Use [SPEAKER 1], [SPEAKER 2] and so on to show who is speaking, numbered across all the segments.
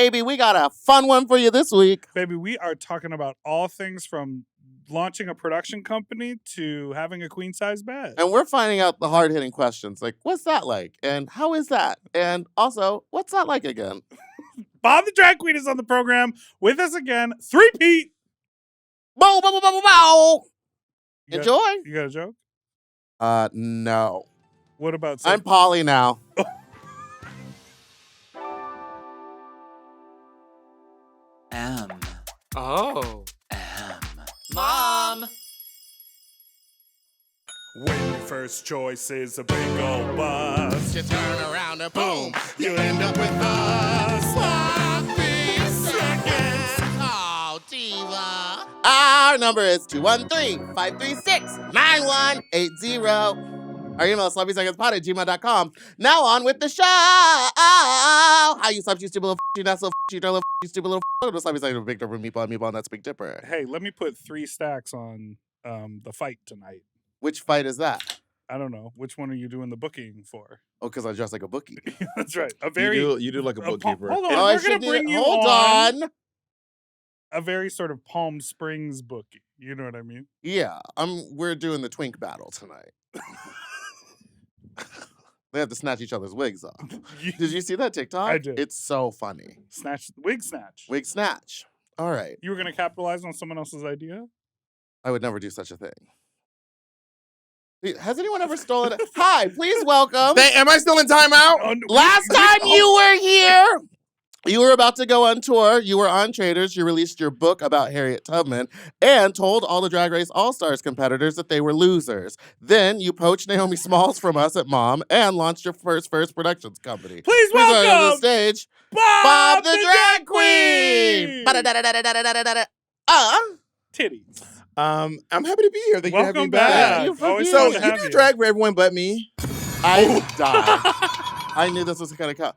[SPEAKER 1] baby. We got a fun one for you this week.
[SPEAKER 2] Baby, we are talking about all things from launching a production company to having a queen-size bed.
[SPEAKER 1] And we're finding out the hard-hitting questions, like, what's that like? And how is that? And also, what's that like again?
[SPEAKER 2] Bob the Drag Queen is on the program with us again. 3-peat.
[SPEAKER 1] Bow, bow, bow, bow, bow, bow. Enjoy.
[SPEAKER 2] You got a joke?
[SPEAKER 1] No.
[SPEAKER 2] What about...
[SPEAKER 1] I'm Polly now.
[SPEAKER 3] M.
[SPEAKER 4] Oh.
[SPEAKER 3] M.
[SPEAKER 4] Mom!
[SPEAKER 2] When your first choice is a big old bus,
[SPEAKER 1] You turn around and boom, you end up with us. Sloppy seconds. Oh, diva. Our number is 213-536-9180. Our email is sloppysecondspod@gmail.com. Now on with the show. How you sloppy, you stupid little you not so you don't little you stupid little Welcome to Sloppy Seconds with Big Dipper, Meatball, and that's Big Dipper.
[SPEAKER 2] hey, let me put 3 stacks on the fight tonight.
[SPEAKER 1] Which fight is that?
[SPEAKER 2] I don't know. Which one are you doing the booking for?
[SPEAKER 1] Oh, because I dress like a bookie.
[SPEAKER 2] That's right.
[SPEAKER 5] You do like a bookkeeper.
[SPEAKER 2] Hold on.
[SPEAKER 1] Oh, I
[SPEAKER 2] we're going
[SPEAKER 1] should
[SPEAKER 2] to bring you
[SPEAKER 1] hold on.
[SPEAKER 2] a very sort of Palm Springs bookie. You know what I mean?
[SPEAKER 1] Yeah, we're doing the twink battle tonight. They have to snatch each other's wigs off. Did you see that TikTok?
[SPEAKER 2] I did.
[SPEAKER 1] It's so funny.
[SPEAKER 2] Wig snatch.
[SPEAKER 1] Wig snatch. All right.
[SPEAKER 2] You were going to capitalize on someone else's idea?
[SPEAKER 1] I would never do such a thing. Has anyone ever stolen it? Hi, please welcome.
[SPEAKER 5] Am I still in timeout?
[SPEAKER 2] Oh, no,
[SPEAKER 1] Last time you were here, you were about to go on tour. You were on Traders. You released your book about Harriet Tubman and told all the Drag Race All-Stars competitors that they were losers. Then you poached Naomi Smalls from us at Mom and launched your first productions company.
[SPEAKER 2] Please
[SPEAKER 1] welcome
[SPEAKER 2] welcome
[SPEAKER 1] to the stage,
[SPEAKER 2] Bob
[SPEAKER 1] the Drag Queen.
[SPEAKER 2] Titties.
[SPEAKER 5] I'm happy to be here. Thank you for having me
[SPEAKER 2] Welcome
[SPEAKER 5] back.
[SPEAKER 2] back. Always
[SPEAKER 5] So
[SPEAKER 2] fun to
[SPEAKER 5] you
[SPEAKER 2] have
[SPEAKER 5] do
[SPEAKER 2] you.
[SPEAKER 5] drag for everyone but me.
[SPEAKER 1] I died. I knew this was going to come.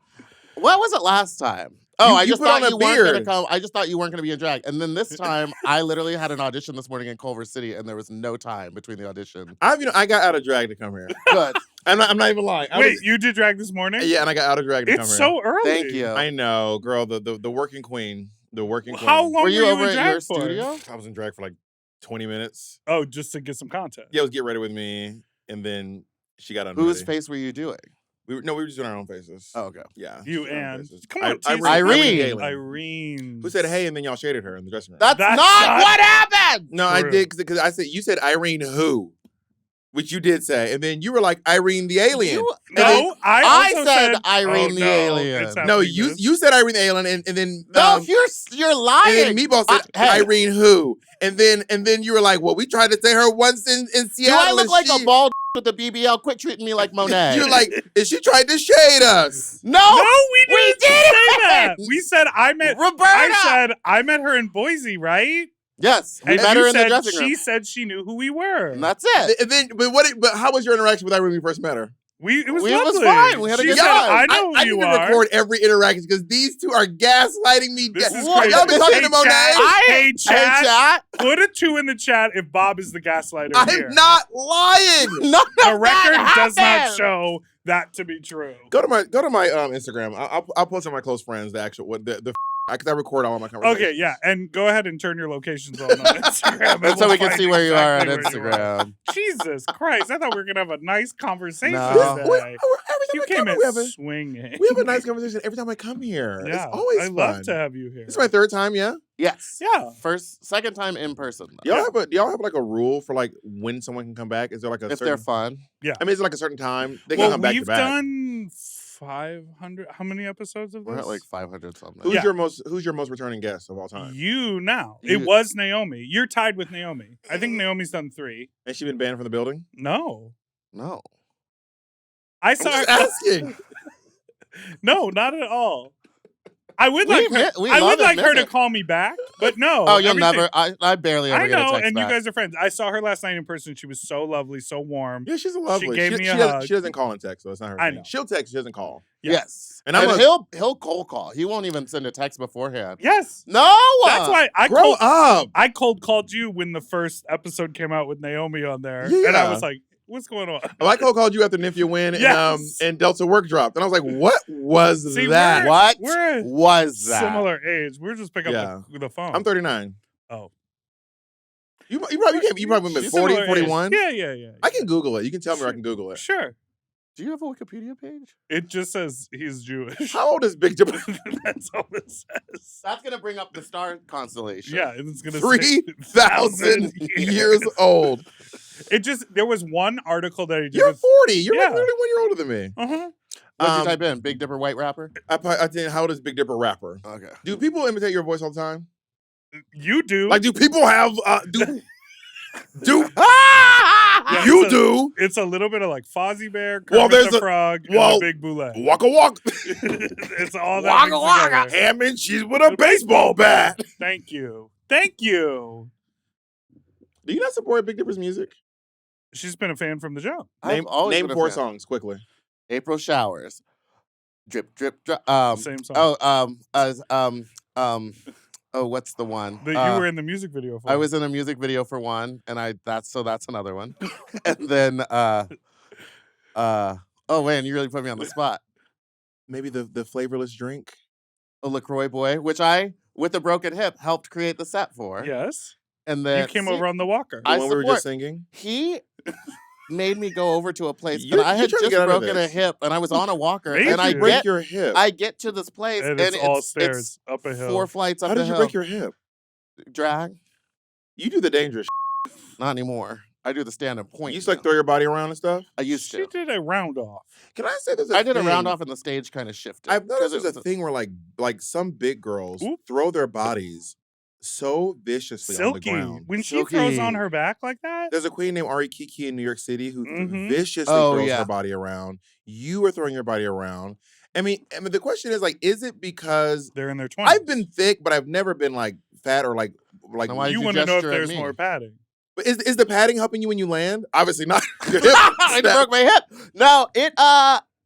[SPEAKER 1] What was it last time? Oh,
[SPEAKER 5] You-
[SPEAKER 1] I
[SPEAKER 5] you
[SPEAKER 1] just
[SPEAKER 5] put
[SPEAKER 1] thought
[SPEAKER 5] on a
[SPEAKER 1] you weren't going to
[SPEAKER 5] beard.
[SPEAKER 1] come. I just thought you weren't going to be in drag. And then this time, I literally had an audition this morning in Culver City, and there was no time between the audition.
[SPEAKER 5] I got out of drag to come here.
[SPEAKER 1] Good.
[SPEAKER 5] I'm not even lying.
[SPEAKER 2] Wait, you did drag this morning?
[SPEAKER 5] Yeah, and I got out of drag to come
[SPEAKER 2] It's
[SPEAKER 5] here.
[SPEAKER 2] so early.
[SPEAKER 1] Thank you.
[SPEAKER 5] I know, girl. The working queen. The working queen.
[SPEAKER 2] How long
[SPEAKER 1] Were you over
[SPEAKER 2] in
[SPEAKER 1] at
[SPEAKER 2] drag
[SPEAKER 1] your
[SPEAKER 2] for?
[SPEAKER 1] studio?
[SPEAKER 5] I was in drag for like 20 minutes.
[SPEAKER 2] Oh, just to get some content.
[SPEAKER 5] Yeah, it was Get Ready With Me, and then she got unready.
[SPEAKER 1] Whose face were you doing?
[SPEAKER 5] We were just doing our own faces.
[SPEAKER 1] Oh, okay.
[SPEAKER 5] Yeah.
[SPEAKER 2] You
[SPEAKER 5] just doing our own
[SPEAKER 2] and-
[SPEAKER 5] faces.
[SPEAKER 2] come on, tease it.
[SPEAKER 1] Irene.
[SPEAKER 5] Galen.
[SPEAKER 2] Irene.
[SPEAKER 5] Who said hey, and then y'all shaded her in the dressing room.
[SPEAKER 1] That's
[SPEAKER 2] That's
[SPEAKER 1] not
[SPEAKER 2] not
[SPEAKER 1] what happened!
[SPEAKER 5] No, I
[SPEAKER 2] True.
[SPEAKER 5] did because I said you said Irene who, which you did say, and then you were like Irene the alien.
[SPEAKER 1] You-
[SPEAKER 2] No, I also
[SPEAKER 1] said Irene
[SPEAKER 2] oh,
[SPEAKER 1] the
[SPEAKER 2] no,
[SPEAKER 1] alien.
[SPEAKER 2] it's
[SPEAKER 5] No,
[SPEAKER 2] happening
[SPEAKER 5] you
[SPEAKER 2] this.
[SPEAKER 5] you said Irene the alien, and then
[SPEAKER 1] No, you're lying.
[SPEAKER 5] and then Meatball said
[SPEAKER 1] Hey.
[SPEAKER 5] Irene who, and then you were like, well, we tried to say her once in
[SPEAKER 1] Do
[SPEAKER 5] Seattle.
[SPEAKER 1] I look
[SPEAKER 5] and
[SPEAKER 1] like
[SPEAKER 5] she,
[SPEAKER 1] a bald with a BBL? Quit treating me like Monet.
[SPEAKER 5] You're like, and she tried to shade us.
[SPEAKER 1] no,
[SPEAKER 2] No, we didn't say
[SPEAKER 1] didn't.
[SPEAKER 2] that. We said I met
[SPEAKER 1] Roberta.
[SPEAKER 2] I said I met her in Boise, right?
[SPEAKER 1] Yes, we
[SPEAKER 2] And
[SPEAKER 1] met
[SPEAKER 2] you
[SPEAKER 1] her in the
[SPEAKER 2] said
[SPEAKER 1] dressing room.
[SPEAKER 2] she said she knew who we were.
[SPEAKER 1] And that's it.
[SPEAKER 5] And then, but how was your interaction with Irene when you first met her?
[SPEAKER 2] It was
[SPEAKER 1] It was
[SPEAKER 2] lovely.
[SPEAKER 1] fine. We had a
[SPEAKER 2] She
[SPEAKER 1] good
[SPEAKER 2] said,
[SPEAKER 1] time.
[SPEAKER 2] I know
[SPEAKER 5] I
[SPEAKER 2] who you
[SPEAKER 5] need to
[SPEAKER 2] are.
[SPEAKER 5] record every interaction because these two are gaslighting me.
[SPEAKER 2] This is
[SPEAKER 5] What?
[SPEAKER 2] crazy.
[SPEAKER 5] Y'all been talking
[SPEAKER 2] Hey,
[SPEAKER 5] to Monet?
[SPEAKER 2] chat. Hey,
[SPEAKER 1] Hey,
[SPEAKER 2] chat.
[SPEAKER 1] chat.
[SPEAKER 2] Put a 2 in the chat if Bob is the gaslighter here.
[SPEAKER 5] I'm not lying.
[SPEAKER 1] None of
[SPEAKER 2] The record
[SPEAKER 1] that
[SPEAKER 2] does not
[SPEAKER 1] happened.
[SPEAKER 2] show that to be true.
[SPEAKER 5] Go to my Instagram. I'll post on my close friends the actual because I record all of my conversations.
[SPEAKER 2] Okay, yeah, and go ahead and turn your locations on Instagram. and
[SPEAKER 1] That's so
[SPEAKER 2] we'll
[SPEAKER 1] we can
[SPEAKER 2] find
[SPEAKER 1] see where you are on
[SPEAKER 2] exactly where you are.
[SPEAKER 1] Instagram.
[SPEAKER 2] Jesus Christ, I thought we were going to have a nice conversation
[SPEAKER 1] No.
[SPEAKER 2] today.
[SPEAKER 5] Every
[SPEAKER 2] You
[SPEAKER 5] time I
[SPEAKER 2] came
[SPEAKER 5] come
[SPEAKER 2] in
[SPEAKER 5] here,
[SPEAKER 2] swinging.
[SPEAKER 5] we have a nice conversation every time I come here.
[SPEAKER 2] Yeah,
[SPEAKER 5] It's always
[SPEAKER 2] I
[SPEAKER 5] fun.
[SPEAKER 2] love to have you here.
[SPEAKER 5] This is my third time, yeah?
[SPEAKER 1] Yes.
[SPEAKER 2] Yeah.
[SPEAKER 1] Second time in person.
[SPEAKER 5] Do y'all have like a rule for like when someone can come back? Is there like a
[SPEAKER 1] If
[SPEAKER 5] certain,
[SPEAKER 1] they're fun.
[SPEAKER 5] I mean, is it like a certain time? They can
[SPEAKER 2] Well,
[SPEAKER 5] come back
[SPEAKER 2] we've
[SPEAKER 5] to back.
[SPEAKER 2] done 500. How many episodes of this?
[SPEAKER 1] We're at like 500 something.
[SPEAKER 5] Who's
[SPEAKER 2] Yeah.
[SPEAKER 5] your most returning guest of all time?
[SPEAKER 2] You now.
[SPEAKER 1] You-
[SPEAKER 2] It was Naomi. You're tied with Naomi. I think Naomi's done 3.
[SPEAKER 5] Has she been banned from the building?
[SPEAKER 2] No.
[SPEAKER 1] No.
[SPEAKER 2] I
[SPEAKER 5] I'm
[SPEAKER 2] saw
[SPEAKER 5] just
[SPEAKER 2] her.
[SPEAKER 5] asking.
[SPEAKER 2] No, not at all. I would
[SPEAKER 1] We
[SPEAKER 2] like her.
[SPEAKER 1] admit- we
[SPEAKER 2] I
[SPEAKER 1] love
[SPEAKER 2] would like her
[SPEAKER 1] admit
[SPEAKER 2] to
[SPEAKER 1] it.
[SPEAKER 2] call me back, but no.
[SPEAKER 1] Oh, you'll
[SPEAKER 2] everything-
[SPEAKER 1] never. I barely ever
[SPEAKER 2] I
[SPEAKER 1] get a
[SPEAKER 2] know,
[SPEAKER 1] text
[SPEAKER 2] and
[SPEAKER 1] back.
[SPEAKER 2] you guys are friends. I saw her last night in person. She was so lovely, so warm.
[SPEAKER 5] Yeah, she's a lovely.
[SPEAKER 2] gave me a
[SPEAKER 5] doesn't-
[SPEAKER 2] hug.
[SPEAKER 5] She doesn't call and text, so it's not her
[SPEAKER 2] I
[SPEAKER 5] thing.
[SPEAKER 2] know.
[SPEAKER 5] She'll text, she doesn't call.
[SPEAKER 2] Yeah.
[SPEAKER 1] Yes.
[SPEAKER 5] And
[SPEAKER 1] And,
[SPEAKER 5] I'm a-
[SPEAKER 1] he'll cold call. He won't even send a text beforehand.
[SPEAKER 2] Yes.
[SPEAKER 1] No.
[SPEAKER 2] That's why
[SPEAKER 5] Grow up.
[SPEAKER 2] I cold called you when the first episode came out with Naomi on there.
[SPEAKER 5] Yeah.
[SPEAKER 2] And I was like, What's going on?
[SPEAKER 5] I like how I called you after Nymphia win
[SPEAKER 2] Yes.
[SPEAKER 5] and Delta Work dropped. And I was like, what was
[SPEAKER 2] See,
[SPEAKER 5] that?
[SPEAKER 1] What
[SPEAKER 2] We're
[SPEAKER 1] was that?
[SPEAKER 2] similar age. We're just picking up the phone.
[SPEAKER 5] I'm 39.
[SPEAKER 2] Oh.
[SPEAKER 5] You probably went with 40,
[SPEAKER 2] Similar
[SPEAKER 5] 41?
[SPEAKER 2] age. Yeah.
[SPEAKER 5] I can Google it. You can tell me or I can Google it.
[SPEAKER 2] Sure.
[SPEAKER 1] Do you have a Wikipedia page?
[SPEAKER 2] It just says he's Jewish.
[SPEAKER 5] How old is Big Dipper?
[SPEAKER 2] That's all it says.
[SPEAKER 1] That's gonna bring up the star constellation.
[SPEAKER 2] Yeah, it's gonna
[SPEAKER 5] 3,000 years old.
[SPEAKER 2] There was one article that he did.
[SPEAKER 5] You're 40. You're like
[SPEAKER 2] Yeah.
[SPEAKER 5] literally 1 year older than me.
[SPEAKER 2] Uh-huh.
[SPEAKER 1] What'd you type in? Big Dipper white rapper?
[SPEAKER 5] I think, how old is Big Dipper rapper?
[SPEAKER 1] Okay.
[SPEAKER 5] Do people imitate your voice all the time?
[SPEAKER 2] You do.
[SPEAKER 5] Like, do people have do
[SPEAKER 2] Yeah,
[SPEAKER 5] you do?
[SPEAKER 2] It's a little bit of like Fozzie Bear,
[SPEAKER 5] Well,
[SPEAKER 2] Kermit
[SPEAKER 5] there's
[SPEAKER 2] the
[SPEAKER 5] a-
[SPEAKER 2] Frog,
[SPEAKER 5] well,
[SPEAKER 2] and the Big Boulette.
[SPEAKER 5] Waka walk.
[SPEAKER 2] It's all that
[SPEAKER 5] Waka
[SPEAKER 2] mixed
[SPEAKER 5] waka.
[SPEAKER 2] together.
[SPEAKER 5] Ham and cheese with a baseball bat.
[SPEAKER 2] Thank you. Thank you.
[SPEAKER 5] Do you not support Big Dipper's music?
[SPEAKER 2] She's been a fan from the jump.
[SPEAKER 1] I've always
[SPEAKER 5] Name
[SPEAKER 1] been a
[SPEAKER 5] 4
[SPEAKER 1] fan.
[SPEAKER 5] songs quickly.
[SPEAKER 1] April showers. Drip, drip, drip.
[SPEAKER 2] Same song.
[SPEAKER 1] What's the one?
[SPEAKER 2] That you were in the music video for.
[SPEAKER 1] I was in a music video for one, and that's another one. And then oh man, you really put me on the spot.
[SPEAKER 5] Maybe the flavorless drink.
[SPEAKER 1] A LaCroix boy, which I, with a broken hip, helped create the set for.
[SPEAKER 2] Yes.
[SPEAKER 1] And then
[SPEAKER 2] You came over on the walker.
[SPEAKER 5] The
[SPEAKER 1] I
[SPEAKER 5] one we were
[SPEAKER 1] support-
[SPEAKER 5] just singing.
[SPEAKER 1] He made me go over to a place,
[SPEAKER 5] You're-
[SPEAKER 1] and I
[SPEAKER 5] you're
[SPEAKER 1] had
[SPEAKER 5] trying to
[SPEAKER 1] just
[SPEAKER 5] get out of
[SPEAKER 1] broken a
[SPEAKER 5] this.
[SPEAKER 1] hip, and I was on a walker,
[SPEAKER 2] Made
[SPEAKER 1] and I
[SPEAKER 2] you.
[SPEAKER 5] Break
[SPEAKER 1] get
[SPEAKER 5] your hip.
[SPEAKER 1] I get to this place,
[SPEAKER 2] and it's all stairs up a hill.
[SPEAKER 1] 4 flights up
[SPEAKER 5] How
[SPEAKER 1] the
[SPEAKER 5] did you
[SPEAKER 1] hill.
[SPEAKER 5] break your hip?
[SPEAKER 1] Drag?
[SPEAKER 5] You do the dangerous
[SPEAKER 1] Not anymore. I do the stand-up point.
[SPEAKER 5] You used to like
[SPEAKER 1] now.
[SPEAKER 5] throw your body around and stuff?
[SPEAKER 1] I used
[SPEAKER 2] She
[SPEAKER 1] to.
[SPEAKER 2] did a round off.
[SPEAKER 5] Can I say there's a
[SPEAKER 1] I did a
[SPEAKER 5] thing-
[SPEAKER 1] round off, and the stage kind of shifted.
[SPEAKER 5] I've noticed
[SPEAKER 1] 'cause
[SPEAKER 5] there's
[SPEAKER 1] it
[SPEAKER 5] a thing where like some big girls
[SPEAKER 2] Oop.
[SPEAKER 5] throw their bodies so viciously on the
[SPEAKER 2] Silky.
[SPEAKER 5] ground.
[SPEAKER 2] When she throws on
[SPEAKER 1] Silky.
[SPEAKER 2] her back like that.
[SPEAKER 5] There's a queen named Ari Kiki in New York City who
[SPEAKER 2] Mhm.
[SPEAKER 5] viciously
[SPEAKER 1] Oh,
[SPEAKER 5] throws
[SPEAKER 1] yeah.
[SPEAKER 5] her body around. You are throwing your body around. I mean, the question is like, is it because
[SPEAKER 2] They're in their 20s.
[SPEAKER 5] I've been thick, but I've never been like fat or like
[SPEAKER 1] Then why
[SPEAKER 2] You
[SPEAKER 1] did
[SPEAKER 2] want to know if
[SPEAKER 1] gesture at
[SPEAKER 2] there's
[SPEAKER 1] me?
[SPEAKER 2] more padding.
[SPEAKER 5] But is the padding helping you when you land? Obviously not. Your hip
[SPEAKER 1] I
[SPEAKER 5] snap.
[SPEAKER 1] broke my hip. No, it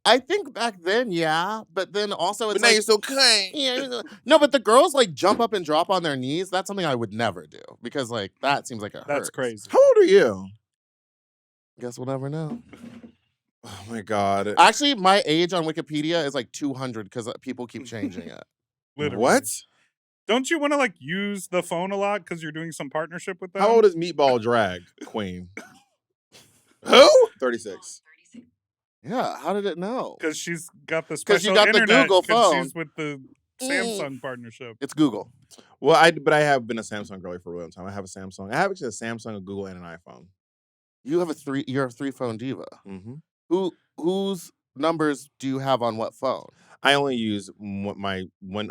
[SPEAKER 1] I think back then, yeah, but then also it's
[SPEAKER 5] But now
[SPEAKER 1] like,
[SPEAKER 5] you're still kind.
[SPEAKER 1] yeah, no, but the girls like jump up and drop on their knees. That's something I would never do because like that seems like it
[SPEAKER 2] That's
[SPEAKER 1] hurts.
[SPEAKER 2] crazy.
[SPEAKER 5] How old are you?
[SPEAKER 1] Guess we'll never know.
[SPEAKER 5] Oh my God.
[SPEAKER 1] Actually, my age on Wikipedia is like 200 because people keep changing it.
[SPEAKER 2] Literally.
[SPEAKER 5] What?
[SPEAKER 2] Don't you want to like use the phone a lot because you're doing some partnership with them?
[SPEAKER 5] How old is Meatball Drag Queen? Who? 36.
[SPEAKER 1] Yeah, how did it know?
[SPEAKER 2] Because she's got the
[SPEAKER 1] 'Cause you
[SPEAKER 2] special
[SPEAKER 1] got the
[SPEAKER 2] internet,
[SPEAKER 1] Google
[SPEAKER 2] 'cause
[SPEAKER 1] phone.
[SPEAKER 2] She's with the Samsung partnership.
[SPEAKER 1] It's Google.
[SPEAKER 5] Well, but I have been a Samsung girly for a long time. I have a Samsung. I have actually a Samsung, a Google, and an iPhone.
[SPEAKER 1] You're a 3-phone diva.
[SPEAKER 5] Mm-hmm.
[SPEAKER 1] Whose numbers do you have on what phone?
[SPEAKER 5] I only use I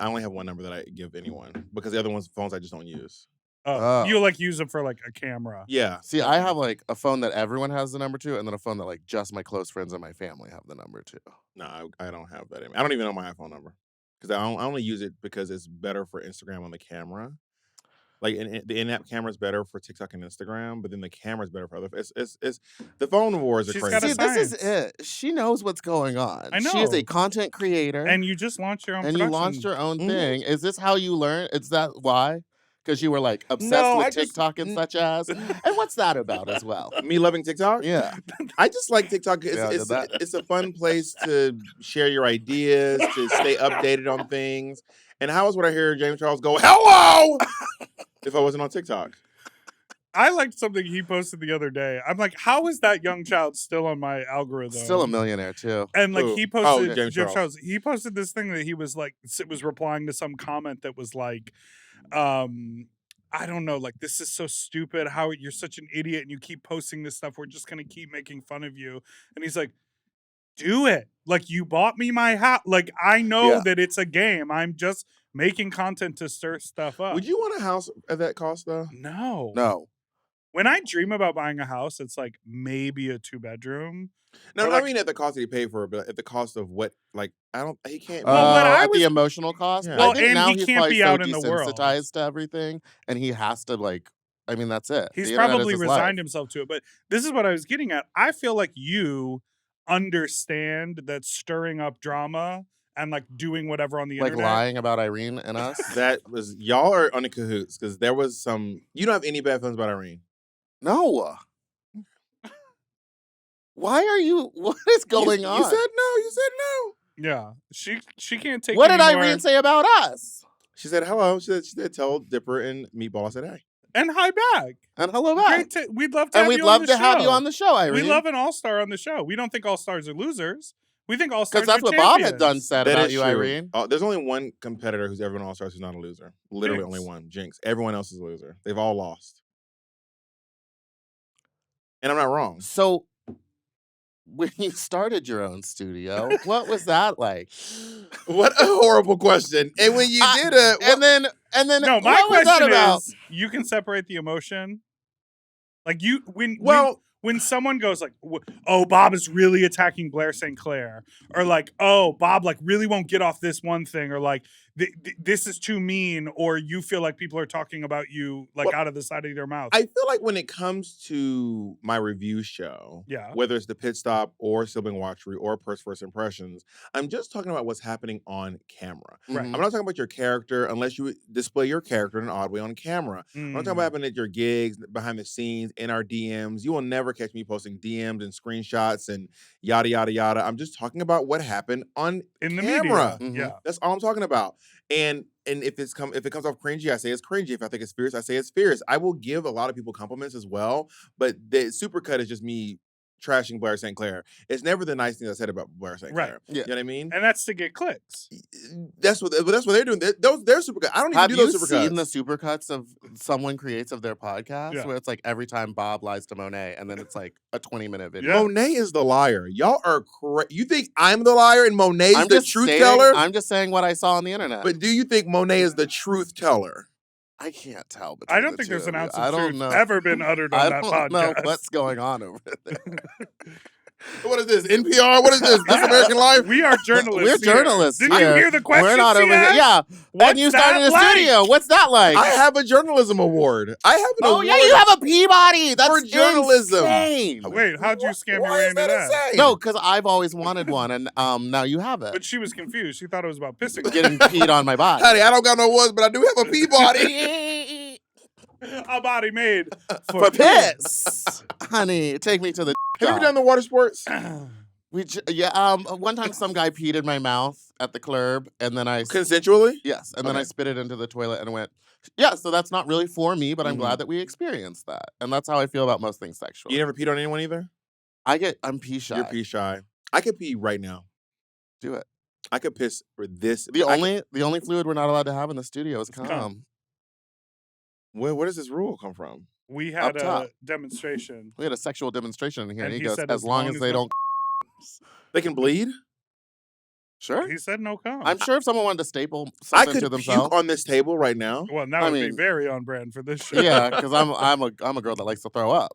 [SPEAKER 5] only have one number that I give anyone because the other phones I just don't use.
[SPEAKER 1] Oh.
[SPEAKER 2] You like use them for like a camera.
[SPEAKER 5] Yeah.
[SPEAKER 1] See, I have like a phone that everyone has the number to, and then a phone that like just my close friends and my family have the number to.
[SPEAKER 5] No, I don't have that. I don't even know my iPhone number because I only use it because it's better for Instagram on the camera. Like the in-app camera is better for TikTok and Instagram, but then the camera is better for other. It's the phone wars are
[SPEAKER 2] She's
[SPEAKER 5] crazy.
[SPEAKER 2] got a
[SPEAKER 1] See, this is
[SPEAKER 2] science.
[SPEAKER 1] it. She knows what's going on.
[SPEAKER 2] I
[SPEAKER 1] She is
[SPEAKER 2] know.
[SPEAKER 1] a content creator,
[SPEAKER 2] And you just launched your own
[SPEAKER 1] and you
[SPEAKER 2] production.
[SPEAKER 1] launched your own
[SPEAKER 5] Mhm.
[SPEAKER 1] thing. Is this how you learn? Is that why? Because you were like obsessed
[SPEAKER 5] No,
[SPEAKER 1] with
[SPEAKER 5] I just-
[SPEAKER 1] TikTok and such as. And what's that about as well?
[SPEAKER 5] Me loving TikTok?
[SPEAKER 1] Yeah.
[SPEAKER 5] I just like TikTok.
[SPEAKER 1] Yeah, I did that.
[SPEAKER 5] It's a fun place to share your ideas, to stay updated on things. And how else would I hear James Charles go, hello, if I wasn't on TikTok?
[SPEAKER 2] I liked something he posted the other day. I'm like, how is that young child still on my algorithm?
[SPEAKER 1] Still a millionaire too.
[SPEAKER 2] And like
[SPEAKER 5] Who?
[SPEAKER 2] he
[SPEAKER 5] Oh,
[SPEAKER 2] posted,
[SPEAKER 5] James
[SPEAKER 2] James
[SPEAKER 5] Charles.
[SPEAKER 2] Charles. He posted this thing that he was like, it was replying to some comment that was like, I don't know, like this is so stupid. How you're such an idiot and you keep posting this stuff. We're just gonna keep making fun of you. And he's like, do it. Like you bought me my house. Like I know
[SPEAKER 1] Yeah.
[SPEAKER 2] that it's a game. I'm just making content to stir stuff up.
[SPEAKER 5] Would you want a house at that cost, though?
[SPEAKER 2] No.
[SPEAKER 1] No.
[SPEAKER 2] When I dream about buying a house, it's like maybe a 2-bedroom.
[SPEAKER 5] No,
[SPEAKER 2] Or
[SPEAKER 5] I
[SPEAKER 2] like-
[SPEAKER 5] mean at the cost that he paid for it, but at the cost of what, like, he can't.
[SPEAKER 2] Well, what I
[SPEAKER 1] at
[SPEAKER 2] was-
[SPEAKER 1] the emotional cost.
[SPEAKER 5] Yeah.
[SPEAKER 1] I
[SPEAKER 2] Well,
[SPEAKER 1] think
[SPEAKER 2] and
[SPEAKER 1] now
[SPEAKER 2] he
[SPEAKER 1] he's
[SPEAKER 2] can't
[SPEAKER 1] probably
[SPEAKER 2] be
[SPEAKER 1] so
[SPEAKER 2] out in the world.
[SPEAKER 1] desensitized to everything, and he has to like. I mean, that's it.
[SPEAKER 2] He's
[SPEAKER 1] The internet is
[SPEAKER 2] probably
[SPEAKER 1] his
[SPEAKER 2] resigned
[SPEAKER 1] life.
[SPEAKER 2] himself to it. But this is what I was getting at. I feel like you understand that stirring up drama and like doing whatever on the
[SPEAKER 1] Like
[SPEAKER 2] internet.
[SPEAKER 1] lying about Irene and us.
[SPEAKER 5] That was, y'all are on the cahoots because there was some, you don't have any bad feelings about Irene.
[SPEAKER 1] No. Why are you? What is going on?
[SPEAKER 5] You said no. You said no.
[SPEAKER 2] Yeah, she can't take.
[SPEAKER 1] What did
[SPEAKER 2] anymore.
[SPEAKER 1] Irene say about us?
[SPEAKER 5] She said hello. She said tell Dipper and Meatball I said hey.
[SPEAKER 2] And hi back.
[SPEAKER 1] And hello back.
[SPEAKER 2] We'd love to.
[SPEAKER 1] And
[SPEAKER 2] have
[SPEAKER 1] we'd
[SPEAKER 2] you
[SPEAKER 1] love
[SPEAKER 2] on the
[SPEAKER 1] to have you
[SPEAKER 2] show.
[SPEAKER 1] on the show, Irene.
[SPEAKER 2] We love an all-star on the show. We don't think all-stars are losers. We think all-stars
[SPEAKER 1] because that's
[SPEAKER 2] are
[SPEAKER 1] what Bob had
[SPEAKER 2] champions.
[SPEAKER 1] done said
[SPEAKER 5] That
[SPEAKER 1] about
[SPEAKER 5] is
[SPEAKER 1] you,
[SPEAKER 5] true.
[SPEAKER 1] Irene.
[SPEAKER 5] There's only one competitor who's ever been All-Stars who's not a loser. Literally
[SPEAKER 2] Jinx.
[SPEAKER 5] only one. Jinx. Everyone else is a loser. They've all lost. And I'm not wrong.
[SPEAKER 1] So, when you started your own studio, what was that like?
[SPEAKER 5] What a horrible question. And when you did it,
[SPEAKER 1] and then
[SPEAKER 2] No, my
[SPEAKER 1] what was that
[SPEAKER 2] question
[SPEAKER 1] about?
[SPEAKER 2] is, you can separate the emotion. Like when someone goes like, "Oh, Bob is really attacking Blair St. Clair," or like, "Oh, Bob like really won't get off this one thing," or like, "This is too mean," or you feel like people are talking about you like out of the side of their mouth.
[SPEAKER 5] I feel like when it comes to my review show,
[SPEAKER 2] Yeah.
[SPEAKER 5] whether it's the Pit Stop or Sibling Watchery or First Impressions, I'm just talking about what's happening on camera.
[SPEAKER 2] Right.
[SPEAKER 5] I'm not talking about your character unless you display your character in an odd way on camera. I'm not talking about happening at your gigs, behind the scenes, in our DMs. You will never catch me posting DMs and screenshots and yada, yada, yada. I'm just talking about what happened on
[SPEAKER 2] in the
[SPEAKER 5] camera.
[SPEAKER 2] media. Yeah.
[SPEAKER 5] That's all I'm talking about. And if it comes off cringy, I say it's cringy. If I think it's fierce, I say it's fierce. I will give a lot of people compliments as well, but the supercut is just me trashing Blair St. Clair. It's never the nice things I said about Blair St. Clair.
[SPEAKER 2] Right.
[SPEAKER 5] Yeah. You know what I mean?
[SPEAKER 2] And that's to get clicks.
[SPEAKER 5] That's what they're doing. They're supercut. I don't even
[SPEAKER 1] Have
[SPEAKER 5] do
[SPEAKER 1] you
[SPEAKER 5] those supercuts.
[SPEAKER 1] seen the supercuts of someone creates of their podcast
[SPEAKER 2] Yeah.
[SPEAKER 1] where it's like every time Bob lies to Monét and then it's like a 20-minute video?
[SPEAKER 2] Yeah.
[SPEAKER 5] Monét is the liar. Y'all are crazy. You think I'm the liar and Monet's
[SPEAKER 1] I'm
[SPEAKER 5] the
[SPEAKER 1] just
[SPEAKER 5] truth
[SPEAKER 1] stating-
[SPEAKER 5] teller?
[SPEAKER 1] I'm just saying what I saw on the internet.
[SPEAKER 5] But do you think Monet is the truth teller?
[SPEAKER 1] I can't tell.
[SPEAKER 2] I don't
[SPEAKER 1] the
[SPEAKER 2] think
[SPEAKER 1] two
[SPEAKER 2] there's an
[SPEAKER 1] of you.
[SPEAKER 2] ounce
[SPEAKER 1] I
[SPEAKER 2] of
[SPEAKER 1] don't
[SPEAKER 2] truth
[SPEAKER 1] know.
[SPEAKER 2] ever been uttered on
[SPEAKER 1] I
[SPEAKER 2] that
[SPEAKER 1] don't know
[SPEAKER 2] podcast.
[SPEAKER 1] what's going on over there.
[SPEAKER 5] What is this? NPR? What is this? This American Life?
[SPEAKER 2] We are journalists.
[SPEAKER 1] We're
[SPEAKER 2] here.
[SPEAKER 1] journalists
[SPEAKER 2] Did
[SPEAKER 1] here.
[SPEAKER 2] you hear the question?
[SPEAKER 1] We're not over here. Yeah.
[SPEAKER 2] What's
[SPEAKER 1] and you started
[SPEAKER 2] that
[SPEAKER 1] a studio.
[SPEAKER 2] like?
[SPEAKER 1] What's that like?
[SPEAKER 5] I have a journalism award. I have an
[SPEAKER 1] Oh
[SPEAKER 5] award.
[SPEAKER 1] yeah, you have a Peabody. That's
[SPEAKER 5] for journalism.
[SPEAKER 1] insane.
[SPEAKER 2] Wait, how'd you scam
[SPEAKER 5] Why
[SPEAKER 2] your way
[SPEAKER 5] is
[SPEAKER 2] into
[SPEAKER 5] that
[SPEAKER 2] that?
[SPEAKER 5] insane?
[SPEAKER 1] No, because I've always wanted one, and now you have it.
[SPEAKER 2] But she was confused. She thought it was about pissing.
[SPEAKER 1] Getting peed on my body.
[SPEAKER 5] Honey, I don't got no awards, but I do have a Peabody.
[SPEAKER 2] A body made
[SPEAKER 1] For piss, honey. Take me to the.
[SPEAKER 5] Have you ever done the water sports?
[SPEAKER 1] One time some guy peed in my mouth at the club, and then I
[SPEAKER 5] Consensually?
[SPEAKER 1] yes, and then I
[SPEAKER 5] Okay.
[SPEAKER 1] spit it into the toilet and went. Yeah, so that's not really for me, but I'm
[SPEAKER 5] Mhm.
[SPEAKER 1] glad that we experienced that, and that's how I feel about most things sexual.
[SPEAKER 5] You never peed on anyone either?
[SPEAKER 1] I'm pee shy.
[SPEAKER 5] You're pee shy. I could pee right now.
[SPEAKER 1] Do it.
[SPEAKER 5] I could piss for this.
[SPEAKER 1] The only fluid we're not allowed to have in the studio is
[SPEAKER 2] It's cum.
[SPEAKER 1] cum.
[SPEAKER 5] Where does this rule come from?
[SPEAKER 2] We had
[SPEAKER 1] Up top.
[SPEAKER 2] a demonstration.
[SPEAKER 1] We had a sexual demonstration in here,
[SPEAKER 2] And
[SPEAKER 1] and he
[SPEAKER 2] he
[SPEAKER 1] goes,
[SPEAKER 2] said,
[SPEAKER 1] as long as they don't.
[SPEAKER 5] They can bleed?
[SPEAKER 1] Sure.
[SPEAKER 2] He said no cum.
[SPEAKER 1] I'm sure if someone wanted to staple
[SPEAKER 5] I
[SPEAKER 1] something
[SPEAKER 5] could
[SPEAKER 1] to
[SPEAKER 5] puke
[SPEAKER 1] themselves.
[SPEAKER 5] on this table right now.
[SPEAKER 2] Well, that
[SPEAKER 1] I
[SPEAKER 2] would be
[SPEAKER 1] mean-
[SPEAKER 2] very on brand for this show.
[SPEAKER 1] Yeah, because I'm a girl that likes to throw up.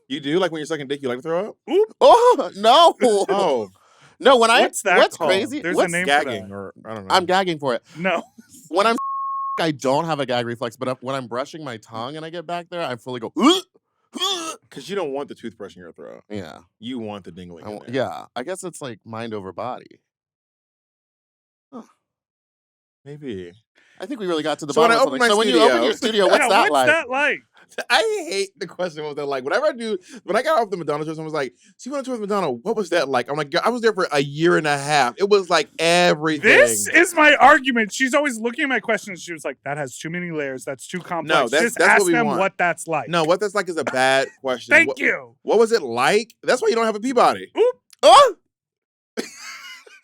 [SPEAKER 5] You do? Like when you're sucking dick, you like to throw up?
[SPEAKER 1] Oh no!
[SPEAKER 5] Oh,
[SPEAKER 1] No, when
[SPEAKER 2] What's that
[SPEAKER 1] what's
[SPEAKER 2] called?
[SPEAKER 1] crazy?
[SPEAKER 2] There's a
[SPEAKER 1] what's
[SPEAKER 2] name for
[SPEAKER 5] gagging
[SPEAKER 2] that.
[SPEAKER 5] or I don't know.
[SPEAKER 1] I'm gagging for it.
[SPEAKER 2] No.
[SPEAKER 1] When I'm I don't have a gag reflex, but when I'm brushing my tongue and I get back there, I fully go.
[SPEAKER 5] Because you don't want the toothbrush in your throat.
[SPEAKER 1] Yeah,
[SPEAKER 5] You want the dingling. in there.
[SPEAKER 1] yeah. I guess it's like mind over body.
[SPEAKER 5] Maybe.
[SPEAKER 1] I think we really got to the
[SPEAKER 5] So when
[SPEAKER 1] bottom
[SPEAKER 5] I
[SPEAKER 1] of
[SPEAKER 5] open
[SPEAKER 1] something.
[SPEAKER 5] my
[SPEAKER 1] So when you open your
[SPEAKER 5] studio-
[SPEAKER 1] studio, what's
[SPEAKER 2] Yeah,
[SPEAKER 1] that like?
[SPEAKER 2] What's that like?
[SPEAKER 5] I hate the question what they're like. Whenever I do, when I got off the Madonna tour, someone was like, so you went to tour with Madonna, what was that like? I'm like, I was there for a year and a half. It was like everything.
[SPEAKER 2] This is my argument. She's always looking at my questions. She was like, that has too many layers. That's too complex.
[SPEAKER 5] that's-
[SPEAKER 2] Just
[SPEAKER 5] that's
[SPEAKER 2] ask
[SPEAKER 5] what we
[SPEAKER 2] them
[SPEAKER 5] want.
[SPEAKER 2] what that's like.
[SPEAKER 5] No, what that's like is a bad question.
[SPEAKER 2] Thank
[SPEAKER 5] What-
[SPEAKER 2] you.
[SPEAKER 5] What was it like? That's why you don't have a Peabody.
[SPEAKER 1] Oh,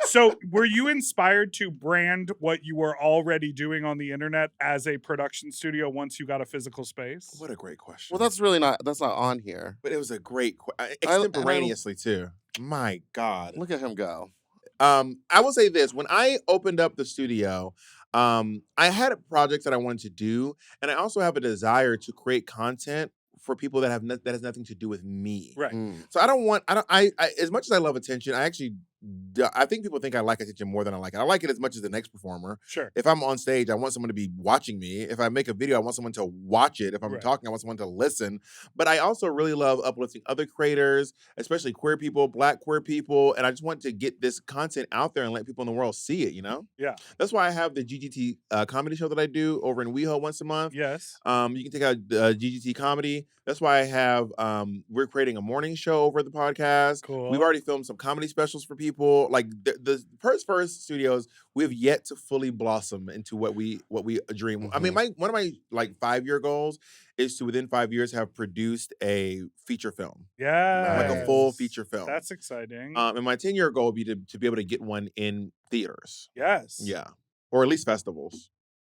[SPEAKER 2] So were you inspired to brand what you were already doing on the internet as a production studio once you got a physical space?
[SPEAKER 5] What a great question.
[SPEAKER 1] well, that's not on here.
[SPEAKER 5] But it was a great
[SPEAKER 1] I-
[SPEAKER 5] extemporaneously too. My God.
[SPEAKER 1] Look at him go.
[SPEAKER 5] I will say this: when I opened up the studio, I had projects that I wanted to do, and I also have a desire to create content for people that that has nothing to do with me.
[SPEAKER 2] Right.
[SPEAKER 1] Mm.
[SPEAKER 5] So I as much as I love attention, I actually I think people think I like attention more than I like it. I like it as much as the next performer.
[SPEAKER 2] Sure.
[SPEAKER 5] If I'm on stage, I want someone to be watching me. If I make a video, I want someone to watch it. If I'm
[SPEAKER 2] Right.
[SPEAKER 5] talking, I want someone to listen. But I also really love uplifting other creators, especially queer people, Black queer people. And I just want to get this content out there and let people in the world see it, you know?
[SPEAKER 2] Yeah.
[SPEAKER 5] That's why I have the GGT comedy show that I do over in WeHo once a month.
[SPEAKER 2] Yes.
[SPEAKER 5] You can take out GGT comedy. That's why I have, we're creating a morning show over the podcast.
[SPEAKER 2] Cool.
[SPEAKER 5] We've already filmed some comedy specials for people. Like the First Studios, we have yet to fully blossom into what we dream. I mean, one of my like 5-year goals is to within 5 years have produced a feature film.
[SPEAKER 2] Yeah.
[SPEAKER 5] Like a full feature film.
[SPEAKER 2] That's exciting.
[SPEAKER 5] And my 10-year goal would be to be able to get one in theaters.
[SPEAKER 2] Yes.
[SPEAKER 5] Yeah. Or at least festivals.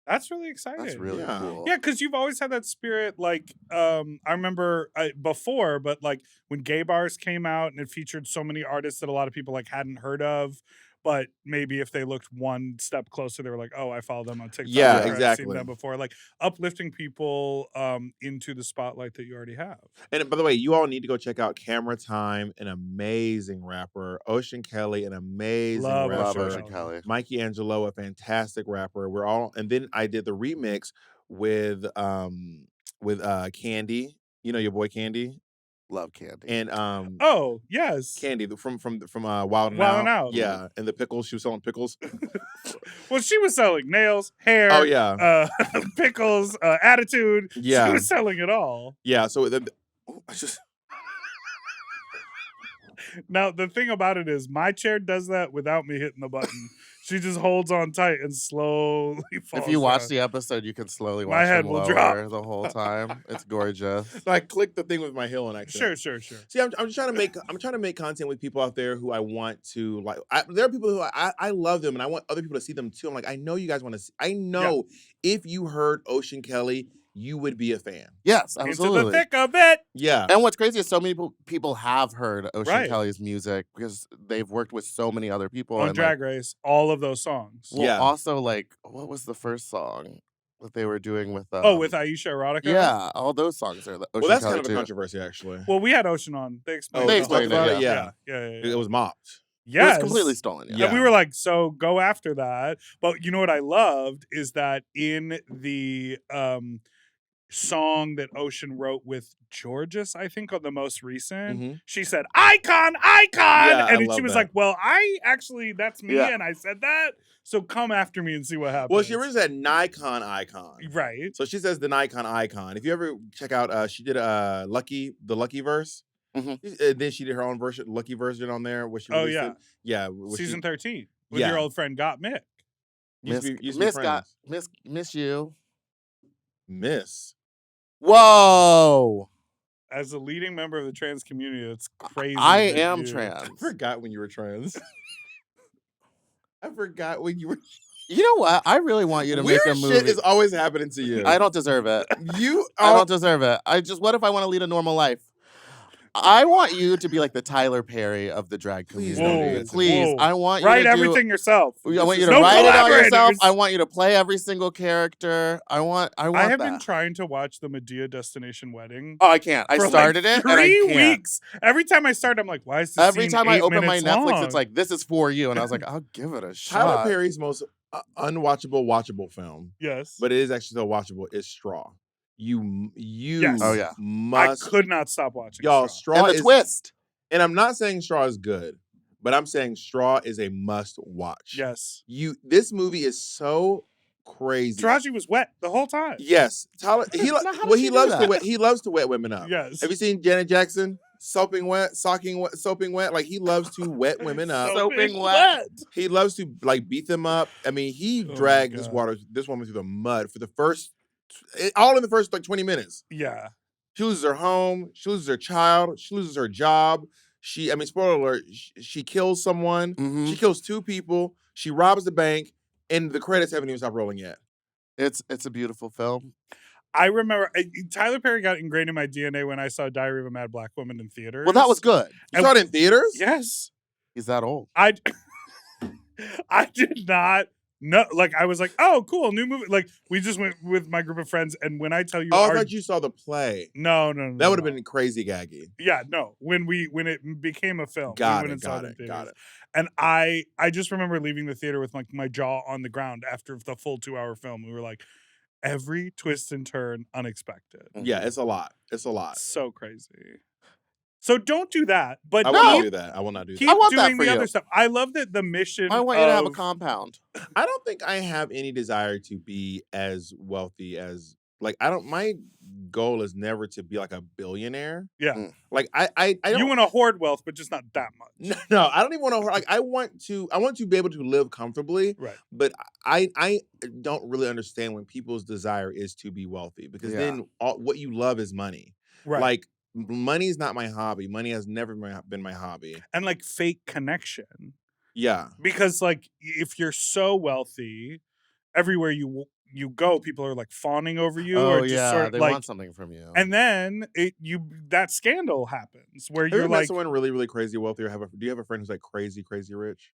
[SPEAKER 2] That's really exciting.
[SPEAKER 1] That's really cool.
[SPEAKER 2] Yeah, because you've always had that spirit. Like, I remember before, but like when gay bars came out and it featured so many artists that a lot of people like hadn't heard of. But maybe if they looked one step closer, they were like, "Oh, I follow them on TikTok.
[SPEAKER 5] Yeah,
[SPEAKER 2] I've
[SPEAKER 5] exactly.
[SPEAKER 2] seen them before." Like uplifting people into the spotlight that you already have.
[SPEAKER 5] And by the way, you all need to go check out Camera Time, an amazing rapper. Ocean Kelly, an amazing
[SPEAKER 2] Love
[SPEAKER 5] rapper.
[SPEAKER 1] Ocean Kelly.
[SPEAKER 5] Mikey Angelo, a fantastic rapper. And then I did the remix with Candy. You know your boy Candy.
[SPEAKER 1] Love Candy.
[SPEAKER 5] And
[SPEAKER 2] Oh yes,
[SPEAKER 5] Candy from Wild and
[SPEAKER 2] Wild 'N
[SPEAKER 5] Out.
[SPEAKER 2] Out.
[SPEAKER 5] Yeah, and the pickles. She was selling pickles.
[SPEAKER 2] Well, she was selling nails, hair.
[SPEAKER 5] Oh yeah,
[SPEAKER 2] pickles, attitude.
[SPEAKER 5] Yeah.
[SPEAKER 2] She was selling it all.
[SPEAKER 5] yeah. So I just.
[SPEAKER 2] Now the thing about it is, my chair does that without me hitting the button. She just holds on tight and slowly falls.
[SPEAKER 1] If you watch
[SPEAKER 2] down.
[SPEAKER 1] the episode, you can slowly watch
[SPEAKER 2] My head
[SPEAKER 1] him
[SPEAKER 2] will
[SPEAKER 1] lower
[SPEAKER 2] drop.
[SPEAKER 1] the whole time. It's gorgeous.
[SPEAKER 5] So I clicked the thing with my heel and I
[SPEAKER 2] Sure.
[SPEAKER 5] See, I'm just trying to make content with people out there who I want to like. There are people who I love them and I want other people to see them too. I'm like, I know you guys want to see. I know if you heard Ocean Kelly, you would be a fan.
[SPEAKER 1] Yes,
[SPEAKER 2] Into
[SPEAKER 1] absolutely.
[SPEAKER 2] the thick of it.
[SPEAKER 5] Yeah.
[SPEAKER 1] And what's crazy is so many people have heard Ocean
[SPEAKER 2] Right.
[SPEAKER 1] Kelly's music because they've worked with so many other people.
[SPEAKER 2] On
[SPEAKER 1] and
[SPEAKER 2] Drag Race, all of those songs.
[SPEAKER 1] well,
[SPEAKER 5] Yeah.
[SPEAKER 1] also, like, what was the first song that they were doing with?
[SPEAKER 2] With Aisha Erotica?
[SPEAKER 1] Yeah, all those songs are Ocean
[SPEAKER 5] Well, that's
[SPEAKER 1] Kelly
[SPEAKER 5] kind of a
[SPEAKER 1] too.
[SPEAKER 5] controversy, actually.
[SPEAKER 2] Well, we had Ocean on. They explained
[SPEAKER 1] They
[SPEAKER 2] the whole
[SPEAKER 1] explained
[SPEAKER 2] thing.
[SPEAKER 1] it,
[SPEAKER 5] yeah.
[SPEAKER 2] Yeah.
[SPEAKER 5] It was mopped.
[SPEAKER 1] It
[SPEAKER 2] Yes.
[SPEAKER 1] was completely stolen. Yeah.
[SPEAKER 5] Yeah.
[SPEAKER 2] And we were like, so go after that. But you know what I loved is that in the song that Ocean wrote with Georges, I think on the most recent,
[SPEAKER 5] Mhm.
[SPEAKER 2] she said, "Icon, icon,"
[SPEAKER 5] Yeah, I
[SPEAKER 2] and
[SPEAKER 5] love
[SPEAKER 2] she was
[SPEAKER 5] that.
[SPEAKER 2] like, "Well, that's me,
[SPEAKER 1] Yeah.
[SPEAKER 2] and I said that. So come after me and see what happens."
[SPEAKER 5] Well, she originally said Nikon icon.
[SPEAKER 2] right.
[SPEAKER 5] So she says the Nikon icon. If you ever check out, she did the Lucky verse.
[SPEAKER 1] Mhm.
[SPEAKER 5] Then she did her own version, Lucky version on there. Where she
[SPEAKER 2] Oh,
[SPEAKER 5] released
[SPEAKER 2] yeah.
[SPEAKER 5] it. Yeah. where she-
[SPEAKER 2] Season 13 with
[SPEAKER 5] Yeah.
[SPEAKER 2] your old friend Got Mick.
[SPEAKER 5] used to be
[SPEAKER 1] Miss you.
[SPEAKER 5] Miss.
[SPEAKER 1] Whoa!
[SPEAKER 2] As a leading member of the trans community, that's crazy.
[SPEAKER 1] I
[SPEAKER 2] that
[SPEAKER 1] am
[SPEAKER 2] you-
[SPEAKER 1] trans.
[SPEAKER 5] I forgot when you were trans. I forgot when you were.
[SPEAKER 1] You know what? I really want you to
[SPEAKER 5] Weird
[SPEAKER 1] make a movie.
[SPEAKER 5] shit is always happening to you.
[SPEAKER 1] I don't deserve it.
[SPEAKER 5] You.
[SPEAKER 1] I don't deserve it. What if I want to lead a normal life? I want you to be like the Tyler Perry of the drag
[SPEAKER 5] Please
[SPEAKER 1] community.
[SPEAKER 5] don't do that to me.
[SPEAKER 1] Please.
[SPEAKER 2] Whoa.
[SPEAKER 1] I want you
[SPEAKER 2] Write
[SPEAKER 1] to do
[SPEAKER 2] everything yourself.
[SPEAKER 1] I want you to
[SPEAKER 2] No
[SPEAKER 1] write it all yourself.
[SPEAKER 2] collaborators.
[SPEAKER 1] I want you to play every single character. I want
[SPEAKER 2] I have
[SPEAKER 1] that.
[SPEAKER 2] been trying to watch the Medea Destination Wedding.
[SPEAKER 1] Oh, I can't. I
[SPEAKER 2] for
[SPEAKER 1] started
[SPEAKER 2] like
[SPEAKER 1] it and I
[SPEAKER 2] 3
[SPEAKER 1] can't.
[SPEAKER 2] weeks. Every time I start, I'm like, why is this
[SPEAKER 1] Every
[SPEAKER 2] scene
[SPEAKER 1] time I
[SPEAKER 2] 8
[SPEAKER 1] open my
[SPEAKER 2] minutes
[SPEAKER 1] Netflix,
[SPEAKER 2] long?
[SPEAKER 1] it's like, this is for you. And I was like, I'll give it a shot.
[SPEAKER 5] Tyler Perry's most watchable film,
[SPEAKER 2] yes,
[SPEAKER 5] but it is actually so watchable. Is Straw. You
[SPEAKER 2] Yes.
[SPEAKER 1] Oh, yeah.
[SPEAKER 2] I
[SPEAKER 5] must.
[SPEAKER 2] could not stop watching.
[SPEAKER 5] Y'all,
[SPEAKER 2] Straw.
[SPEAKER 5] Straw
[SPEAKER 1] And the
[SPEAKER 5] is.
[SPEAKER 1] twist.
[SPEAKER 5] And I'm not saying Straw is good, but I'm saying Straw is a must watch.
[SPEAKER 2] Yes,
[SPEAKER 5] This movie is so crazy.
[SPEAKER 2] Taraji was wet the whole time.
[SPEAKER 5] Yes, Tyler. He
[SPEAKER 1] Now, how does
[SPEAKER 5] well,
[SPEAKER 1] she
[SPEAKER 5] he
[SPEAKER 1] do
[SPEAKER 5] loves to
[SPEAKER 1] that?
[SPEAKER 5] wet. He loves to wet women up.
[SPEAKER 2] Yes.
[SPEAKER 5] Have you seen Janet Jackson soaking wet? Like he loves to wet women up.
[SPEAKER 1] Soaping wet.
[SPEAKER 5] He loves to like beat them up. I mean, he
[SPEAKER 2] Oh my
[SPEAKER 5] dragged this
[SPEAKER 2] God.
[SPEAKER 5] woman through the mud for the first, all in the first like 20 minutes.
[SPEAKER 2] Yeah.
[SPEAKER 5] She loses her home. She loses her child. She loses her job. Spoiler alert, she kills someone.
[SPEAKER 1] Mhm.
[SPEAKER 5] She kills 2 people. She robs the bank, and the credits haven't even stopped rolling yet.
[SPEAKER 1] It's a beautiful film.
[SPEAKER 2] I remember Tyler Perry got ingrained in my DNA when I saw Diary of a Mad Black Woman in theaters.
[SPEAKER 1] Well, that was good.
[SPEAKER 5] You saw it in theaters?
[SPEAKER 2] Yes.
[SPEAKER 1] He's that old.
[SPEAKER 2] I did not No, like I was like, oh, cool, new movie. Like we just went with my group of friends, and when I tell you,
[SPEAKER 5] Oh, I thought you saw the play.
[SPEAKER 2] no,
[SPEAKER 5] That would have been crazy gaggy.
[SPEAKER 2] Yeah, no. When it became a film, we went and saw it in theaters.
[SPEAKER 5] Got it.
[SPEAKER 2] And I just remember leaving the theater with my jaw on the ground after the full 2-hour film. We were like, every twist and turn unexpected.
[SPEAKER 5] Yeah, it's a lot. It's a lot.
[SPEAKER 2] So crazy. So don't do that. But
[SPEAKER 5] I will not do that. I will not do that.
[SPEAKER 2] Keep
[SPEAKER 1] I want that
[SPEAKER 2] doing
[SPEAKER 1] for
[SPEAKER 2] the
[SPEAKER 1] you.
[SPEAKER 2] other stuff. I love that the mission.
[SPEAKER 1] I want you to have a compound.
[SPEAKER 5] I don't think I have any desire to be as wealthy as my goal is never to be like a billionaire.
[SPEAKER 2] Yeah.
[SPEAKER 5] Like I don't,
[SPEAKER 2] You want to hoard wealth, but just not that much.
[SPEAKER 5] No, I don't even want to like I want to be able to live comfortably.
[SPEAKER 2] Right.
[SPEAKER 5] But I don't really understand when people's desire is to be wealthy because then what you love is money.
[SPEAKER 2] Right.
[SPEAKER 5] Like money is not my hobby. Money has never been my hobby.
[SPEAKER 2] And like fake connection.
[SPEAKER 5] Yeah.
[SPEAKER 2] Because like if you're so wealthy, everywhere you go, people are like fawning over you.
[SPEAKER 1] Oh
[SPEAKER 2] or just
[SPEAKER 1] yeah,
[SPEAKER 2] sort of,
[SPEAKER 1] they
[SPEAKER 2] like,
[SPEAKER 1] want something from you.
[SPEAKER 2] And then that scandal happens where
[SPEAKER 5] Have you
[SPEAKER 2] you're
[SPEAKER 5] ever met
[SPEAKER 2] like
[SPEAKER 5] someone really, really crazy wealthy, or do you have a friend who's like crazy, crazy rich?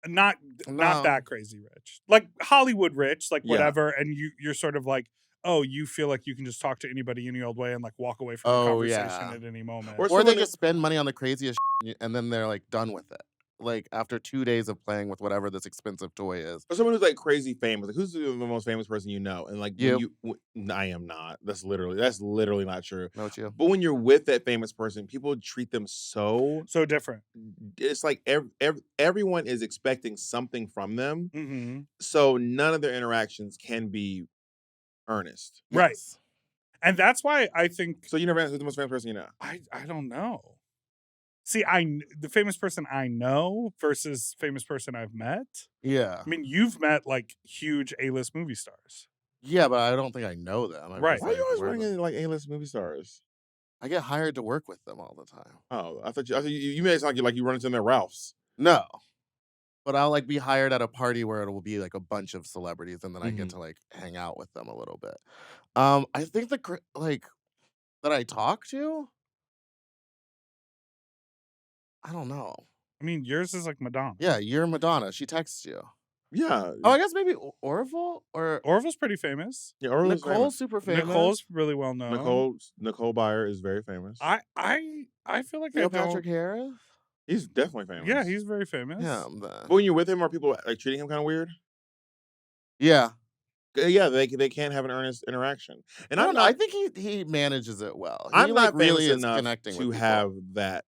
[SPEAKER 2] not
[SPEAKER 1] No.
[SPEAKER 2] that crazy rich, like Hollywood rich, like
[SPEAKER 5] Yeah.
[SPEAKER 2] whatever, and you're sort of like, oh, you feel like you can just talk to anybody any old way and like walk away from the
[SPEAKER 1] Oh,
[SPEAKER 2] conversation
[SPEAKER 1] yeah.
[SPEAKER 2] at any moment.
[SPEAKER 5] Or
[SPEAKER 1] Or
[SPEAKER 5] someone
[SPEAKER 1] they
[SPEAKER 5] that-
[SPEAKER 1] just spend money on the craziest and then they're like done with it. Like after 2 days of playing with whatever this expensive toy is.
[SPEAKER 5] Or someone who's like crazy famous. Like who's the most famous person you know? And like
[SPEAKER 1] You.
[SPEAKER 5] I am not. That's literally not true.
[SPEAKER 1] Know what you?
[SPEAKER 5] But when you're with that famous person, people treat them so
[SPEAKER 2] different.
[SPEAKER 5] it's like everyone is expecting something from them.
[SPEAKER 2] Mm-hmm.
[SPEAKER 5] So none of their interactions can be earnest.
[SPEAKER 2] Right.
[SPEAKER 1] Yes.
[SPEAKER 2] And that's why I think
[SPEAKER 5] So you never asked who's the most famous person you know?
[SPEAKER 2] I don't know. See, the famous person I know versus famous person I've met.
[SPEAKER 1] Yeah.
[SPEAKER 2] I mean, you've met like huge A-list movie stars.
[SPEAKER 1] Yeah, but I don't think I know them. I'm
[SPEAKER 2] Right.
[SPEAKER 1] just
[SPEAKER 5] Why are you
[SPEAKER 1] like,
[SPEAKER 5] always
[SPEAKER 1] where
[SPEAKER 5] bringing
[SPEAKER 1] the-
[SPEAKER 5] in like A-list movie stars?
[SPEAKER 1] I get hired to work with them all the time.
[SPEAKER 5] Oh, I thought you made it sound like you run into them at Ralph's.
[SPEAKER 1] No. But I'll like be hired at a party where it will be like a bunch of celebrities and then I get to like hang out with them a little bit. I think that I talk to, I don't know.
[SPEAKER 2] I mean, yours is like Madonna.
[SPEAKER 1] Yeah, you're Madonna. She texts you.
[SPEAKER 5] Yeah.
[SPEAKER 1] Oh, I guess maybe Orville or
[SPEAKER 2] Orville's pretty famous.
[SPEAKER 5] Yeah, Orla's
[SPEAKER 1] Nicole's
[SPEAKER 5] famous.
[SPEAKER 1] super famous.
[SPEAKER 2] Nicole's really well known.
[SPEAKER 5] Nicole Byer is very famous.
[SPEAKER 2] I feel like
[SPEAKER 1] Neil
[SPEAKER 2] I don't.
[SPEAKER 1] Patrick Harris.
[SPEAKER 5] He's definitely famous.
[SPEAKER 2] Yeah, he's very famous.
[SPEAKER 1] Yeah,
[SPEAKER 5] But when you're with him, are people like treating him kind of weird?
[SPEAKER 1] yeah.
[SPEAKER 5] Yeah, they can't have an earnest interaction. And
[SPEAKER 1] I
[SPEAKER 5] I'm
[SPEAKER 1] don't know.
[SPEAKER 5] not.
[SPEAKER 1] I think he manages it well. He,
[SPEAKER 5] I'm
[SPEAKER 1] like,
[SPEAKER 5] not famous
[SPEAKER 1] really is
[SPEAKER 5] enough
[SPEAKER 1] connecting
[SPEAKER 5] to
[SPEAKER 1] with people.
[SPEAKER 5] have that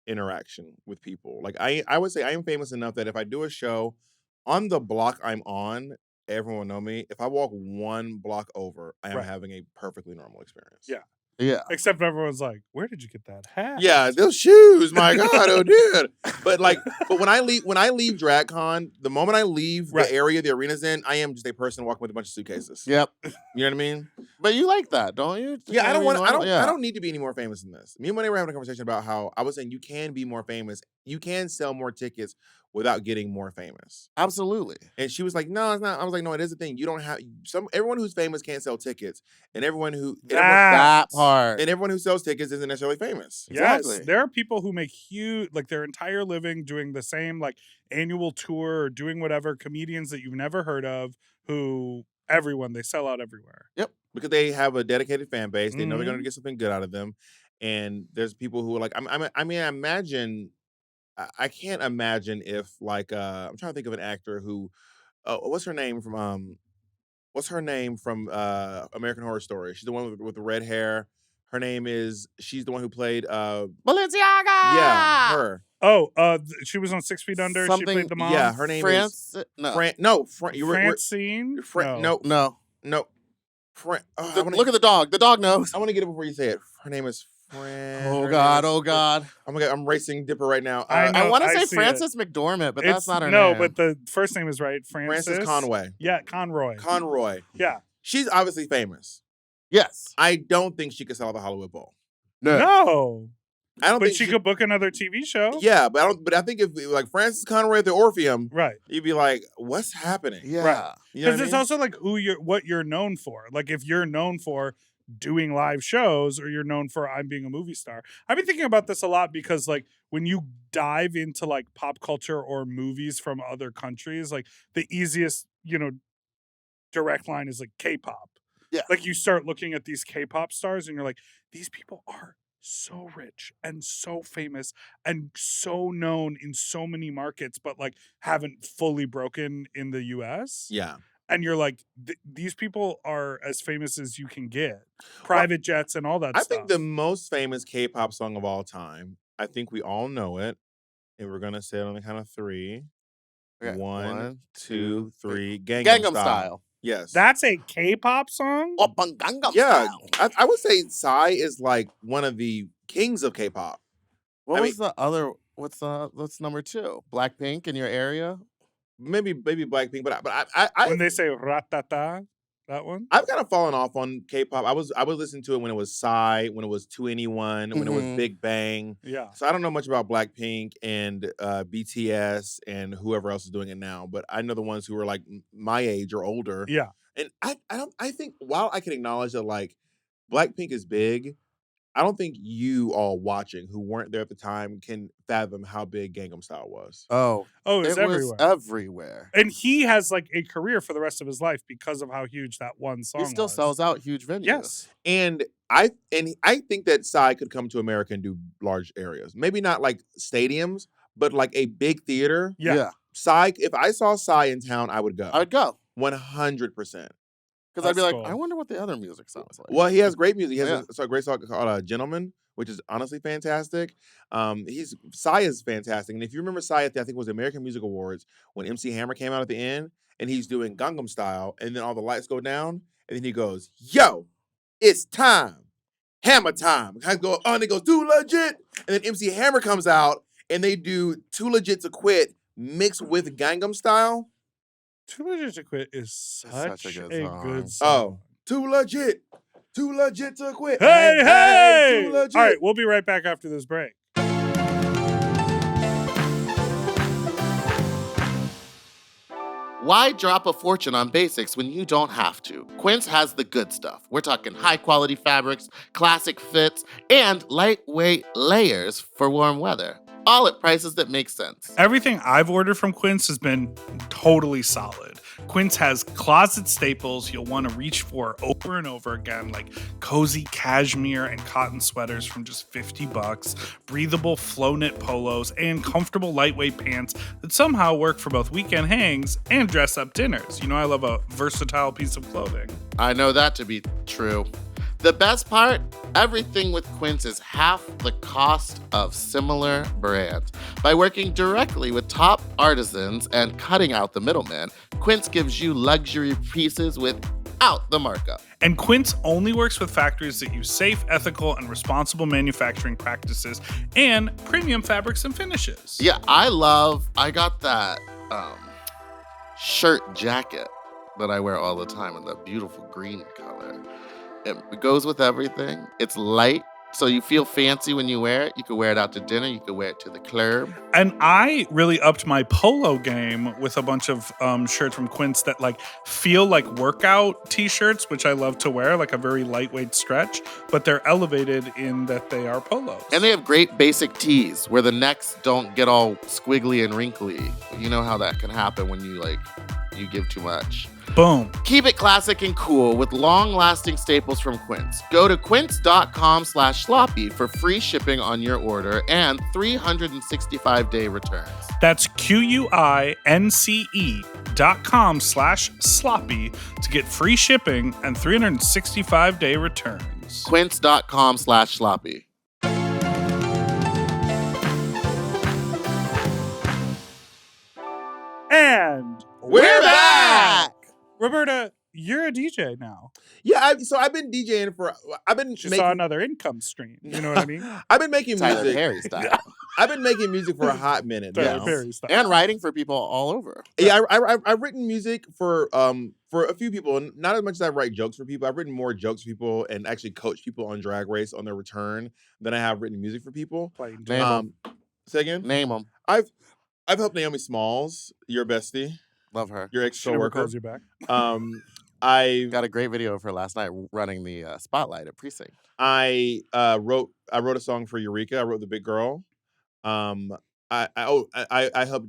[SPEAKER 5] interaction with people. Like I would say I am famous enough that if I do a show on the block I'm on, everyone will know me. If I walk one block over, I am
[SPEAKER 2] Right.
[SPEAKER 5] having a perfectly normal experience.
[SPEAKER 2] Yeah.
[SPEAKER 1] Yeah.
[SPEAKER 2] Except everyone's like, "Where did you get that hat?"
[SPEAKER 5] Yeah, those shoes, my God, oh dude. But when I leave DragCon, the moment I leave
[SPEAKER 2] Right.
[SPEAKER 5] the area the arena's in, I am just a person walking with a bunch of suitcases.
[SPEAKER 1] Yep.
[SPEAKER 5] You know what I mean?
[SPEAKER 1] But you like that, don't you?
[SPEAKER 5] Yeah, I don't
[SPEAKER 1] Kinda
[SPEAKER 5] want.
[SPEAKER 1] be normal?
[SPEAKER 5] I don't need to be any more famous than this. Me and Monét were having a conversation about how I was saying you can be more famous. You can sell more tickets without getting more famous.
[SPEAKER 1] Absolutely.
[SPEAKER 5] And she was like, "No, it's not." I was like, "No, it is a thing. You don't have everyone who's famous can't sell tickets, and everyone who
[SPEAKER 1] That part.
[SPEAKER 5] and everyone who sells tickets isn't necessarily famous."
[SPEAKER 2] Yes,
[SPEAKER 1] Exactly.
[SPEAKER 2] there are people who make huge, like their entire living doing the same like annual tour or doing whatever. Comedians that you've never heard of, who they sell out everywhere.
[SPEAKER 5] Because they have a dedicated fan base. They know they're
[SPEAKER 2] Mhm.
[SPEAKER 5] going to get something good out of them. And there's people who are like, I can't imagine if like, I'm trying to think of an actor who, what's her name from American Horror Story? She's the one with the red hair. She's the one who played,
[SPEAKER 1] Balenciaga.
[SPEAKER 5] yeah, her.
[SPEAKER 2] Oh, she was on 6 Feet Under. She
[SPEAKER 1] Something-
[SPEAKER 2] played the mom.
[SPEAKER 5] Yeah, her name
[SPEAKER 1] France. No.
[SPEAKER 2] Francine.
[SPEAKER 5] No.
[SPEAKER 2] No.
[SPEAKER 1] No.
[SPEAKER 5] Look
[SPEAKER 1] Look at the dog. The dog knows.
[SPEAKER 5] I want to get it before you say it. Her name is
[SPEAKER 1] Oh God. Oh God.
[SPEAKER 5] I'm racing Dipper right now.
[SPEAKER 2] I know.
[SPEAKER 1] I want to
[SPEAKER 2] I
[SPEAKER 1] say
[SPEAKER 2] see
[SPEAKER 1] Frances McDormand, but that's not her
[SPEAKER 2] no,
[SPEAKER 1] name.
[SPEAKER 2] but the first name is right.
[SPEAKER 5] Frances Conway.
[SPEAKER 2] Yeah, Conroy.
[SPEAKER 5] Conroy.
[SPEAKER 2] yeah.
[SPEAKER 5] She's obviously famous.
[SPEAKER 1] Yes.
[SPEAKER 5] I don't think she could sell the Hollywood Bowl.
[SPEAKER 2] No.
[SPEAKER 5] I don't
[SPEAKER 2] But
[SPEAKER 5] think
[SPEAKER 2] she could book another TV show.
[SPEAKER 5] Yeah, but I think if like Frances Conroy at the Orpheum,
[SPEAKER 2] Right.
[SPEAKER 5] you'd be like, what's happening?
[SPEAKER 1] Yeah.
[SPEAKER 2] Right.
[SPEAKER 5] You know
[SPEAKER 2] Because
[SPEAKER 5] what I
[SPEAKER 2] it's
[SPEAKER 5] mean?
[SPEAKER 2] also like what you're known for. Like if you're known for doing live shows, or you're known for I'm being a movie star. I've been thinking about this a lot because like when you dive into like pop culture or movies from other countries, like the easiest, direct line is like K-pop.
[SPEAKER 1] Yeah.
[SPEAKER 2] Like you start looking at these K-pop stars and you're like, these people are so rich and so famous and so known in so many markets, but like haven't fully broken in the US.
[SPEAKER 5] Yeah.
[SPEAKER 2] And you're like, these people are as famous as you can get. Private jets and all that
[SPEAKER 5] I
[SPEAKER 2] stuff.
[SPEAKER 5] think the most famous K-pop song of all time, I think we all know it, and we're going to say it on the count of 3.
[SPEAKER 1] Okay,
[SPEAKER 5] 1, 2, 3.
[SPEAKER 1] Gangnam Style.
[SPEAKER 5] Yes.
[SPEAKER 2] That's a K-pop song?
[SPEAKER 1] Oppa Gangnam
[SPEAKER 5] Yeah,
[SPEAKER 1] Style.
[SPEAKER 5] I would say Psy is like one of the kings of K-pop.
[SPEAKER 1] What was the other? What's number 2? Blackpink in your area?
[SPEAKER 5] Maybe Blackpink, but I
[SPEAKER 2] when they say ratata, that one?
[SPEAKER 5] I've kind of fallen off on K-pop. I was listening to it when it was Psy, when it was 2NE1, when it was Big Bang.
[SPEAKER 2] Yeah.
[SPEAKER 5] So I don't know much about Blackpink and BTS and whoever else is doing it now, but I know the ones who are like my age or older.
[SPEAKER 2] Yeah.
[SPEAKER 5] And I think while I can acknowledge that like Blackpink is big, I don't think you all watching who weren't there at the time can fathom how big Gangnam Style was.
[SPEAKER 1] Oh,
[SPEAKER 2] it was
[SPEAKER 1] everywhere.
[SPEAKER 2] And he has like a career for the rest of his life because of how huge that one song
[SPEAKER 1] He still
[SPEAKER 2] was.
[SPEAKER 1] sells out huge venues.
[SPEAKER 2] Yes.
[SPEAKER 5] And I think that Psy could come to America and do large areas. Maybe not like stadiums, but like a big theater.
[SPEAKER 2] Yeah.
[SPEAKER 5] Psy, if I saw Psy in town, I would go.
[SPEAKER 1] I would go.
[SPEAKER 5] 100%.
[SPEAKER 1] Because I'd be like,
[SPEAKER 2] cool.
[SPEAKER 1] I wonder what the other music sounds like.
[SPEAKER 5] Well, he has great music. He has a great song called Gentleman, which is honestly fantastic. Psy is fantastic. And if you remember Psy at I think it was the American Music Awards, when MC Hammer came out at the end, and he's doing Gangnam Style, and then all the lights go down, and then he goes, yo, it's time. Hammer time. I go on, and he goes, Too Legit. And then MC Hammer comes out, and they do Too Legit to Quit mixed with Gangnam Style.
[SPEAKER 2] Too Legit to Quit is such a good song.
[SPEAKER 5] Oh, Too Legit to Quit.
[SPEAKER 2] Hey!
[SPEAKER 5] Too legit.
[SPEAKER 2] All right, we'll be right back after this break.
[SPEAKER 1] Why drop a fortune on basics when you don't have to? Quince has the good stuff. We're talking high-quality fabrics, classic fits, and lightweight layers for warm weather. All at prices that make sense.
[SPEAKER 2] Everything I've ordered from Quince has been totally solid. Quince has closet staples you'll want to reach for over and over again, like cozy cashmere and cotton sweaters from just $50, breathable flow knit polos, and comfortable lightweight pants that somehow work for both weekend hangs and dress up dinners. You know, I love a versatile piece of clothing.
[SPEAKER 1] I know that to be true. The best part? Everything with Quince is half the cost of similar brands. By working directly with top artisans and cutting out the middleman, Quince gives you luxury pieces without the markup.
[SPEAKER 2] And Quince only works with factories that use safe, ethical, and responsible manufacturing practices and premium fabrics and finishes.
[SPEAKER 1] Yeah, I got that shirt jacket that I wear all the time in the beautiful green color. It goes with everything. It's light, so you feel fancy when you wear it. You can wear it out to dinner. You can wear it to the club.
[SPEAKER 2] And I really upped my polo game with a bunch of shirts from Quince that like feel like workout t-shirts, which I love to wear, like a very lightweight stretch, but they're elevated in that they are polos.
[SPEAKER 1] And they have great basic tees where the necks don't get all squiggly and wrinkly. You know how that can happen when you give too much.
[SPEAKER 2] Boom.
[SPEAKER 1] Keep it classic and cool with long-lasting staples from Quince. Go to quince.com/sloppy for free shipping on your order and 365-day returns.
[SPEAKER 2] That's QUINCE.com/sloppy to get free shipping and 365-day returns.
[SPEAKER 1] Quince.com/sloppy.
[SPEAKER 2] And
[SPEAKER 1] we're back!
[SPEAKER 2] Roberta, you're a DJ now.
[SPEAKER 5] Yeah, so I've been DJing
[SPEAKER 2] She saw another income stream. You know what I mean?
[SPEAKER 5] I've been making
[SPEAKER 1] Tyler
[SPEAKER 5] music.
[SPEAKER 1] Perry style.
[SPEAKER 5] I've been making music for a hot minute
[SPEAKER 2] Tyler
[SPEAKER 5] now.
[SPEAKER 2] Perry style.
[SPEAKER 1] And writing for people all over.
[SPEAKER 5] Yeah, I've written music for a few people, and not as much as I write jokes for people. I've written more jokes for people and actually coached people on Drag Race on their return than I have written music for people.
[SPEAKER 1] Name 'em.
[SPEAKER 5] Say again?
[SPEAKER 1] Name them.
[SPEAKER 5] I've helped Naomi Smalls, your bestie,
[SPEAKER 1] Love her.
[SPEAKER 5] your
[SPEAKER 2] She never
[SPEAKER 5] ex-coworker.
[SPEAKER 2] calls you back.
[SPEAKER 5] I
[SPEAKER 1] Got a great video of her last night running the spotlight at Precinct.
[SPEAKER 5] I wrote a song for Eureka. I wrote The Big Girl. I helped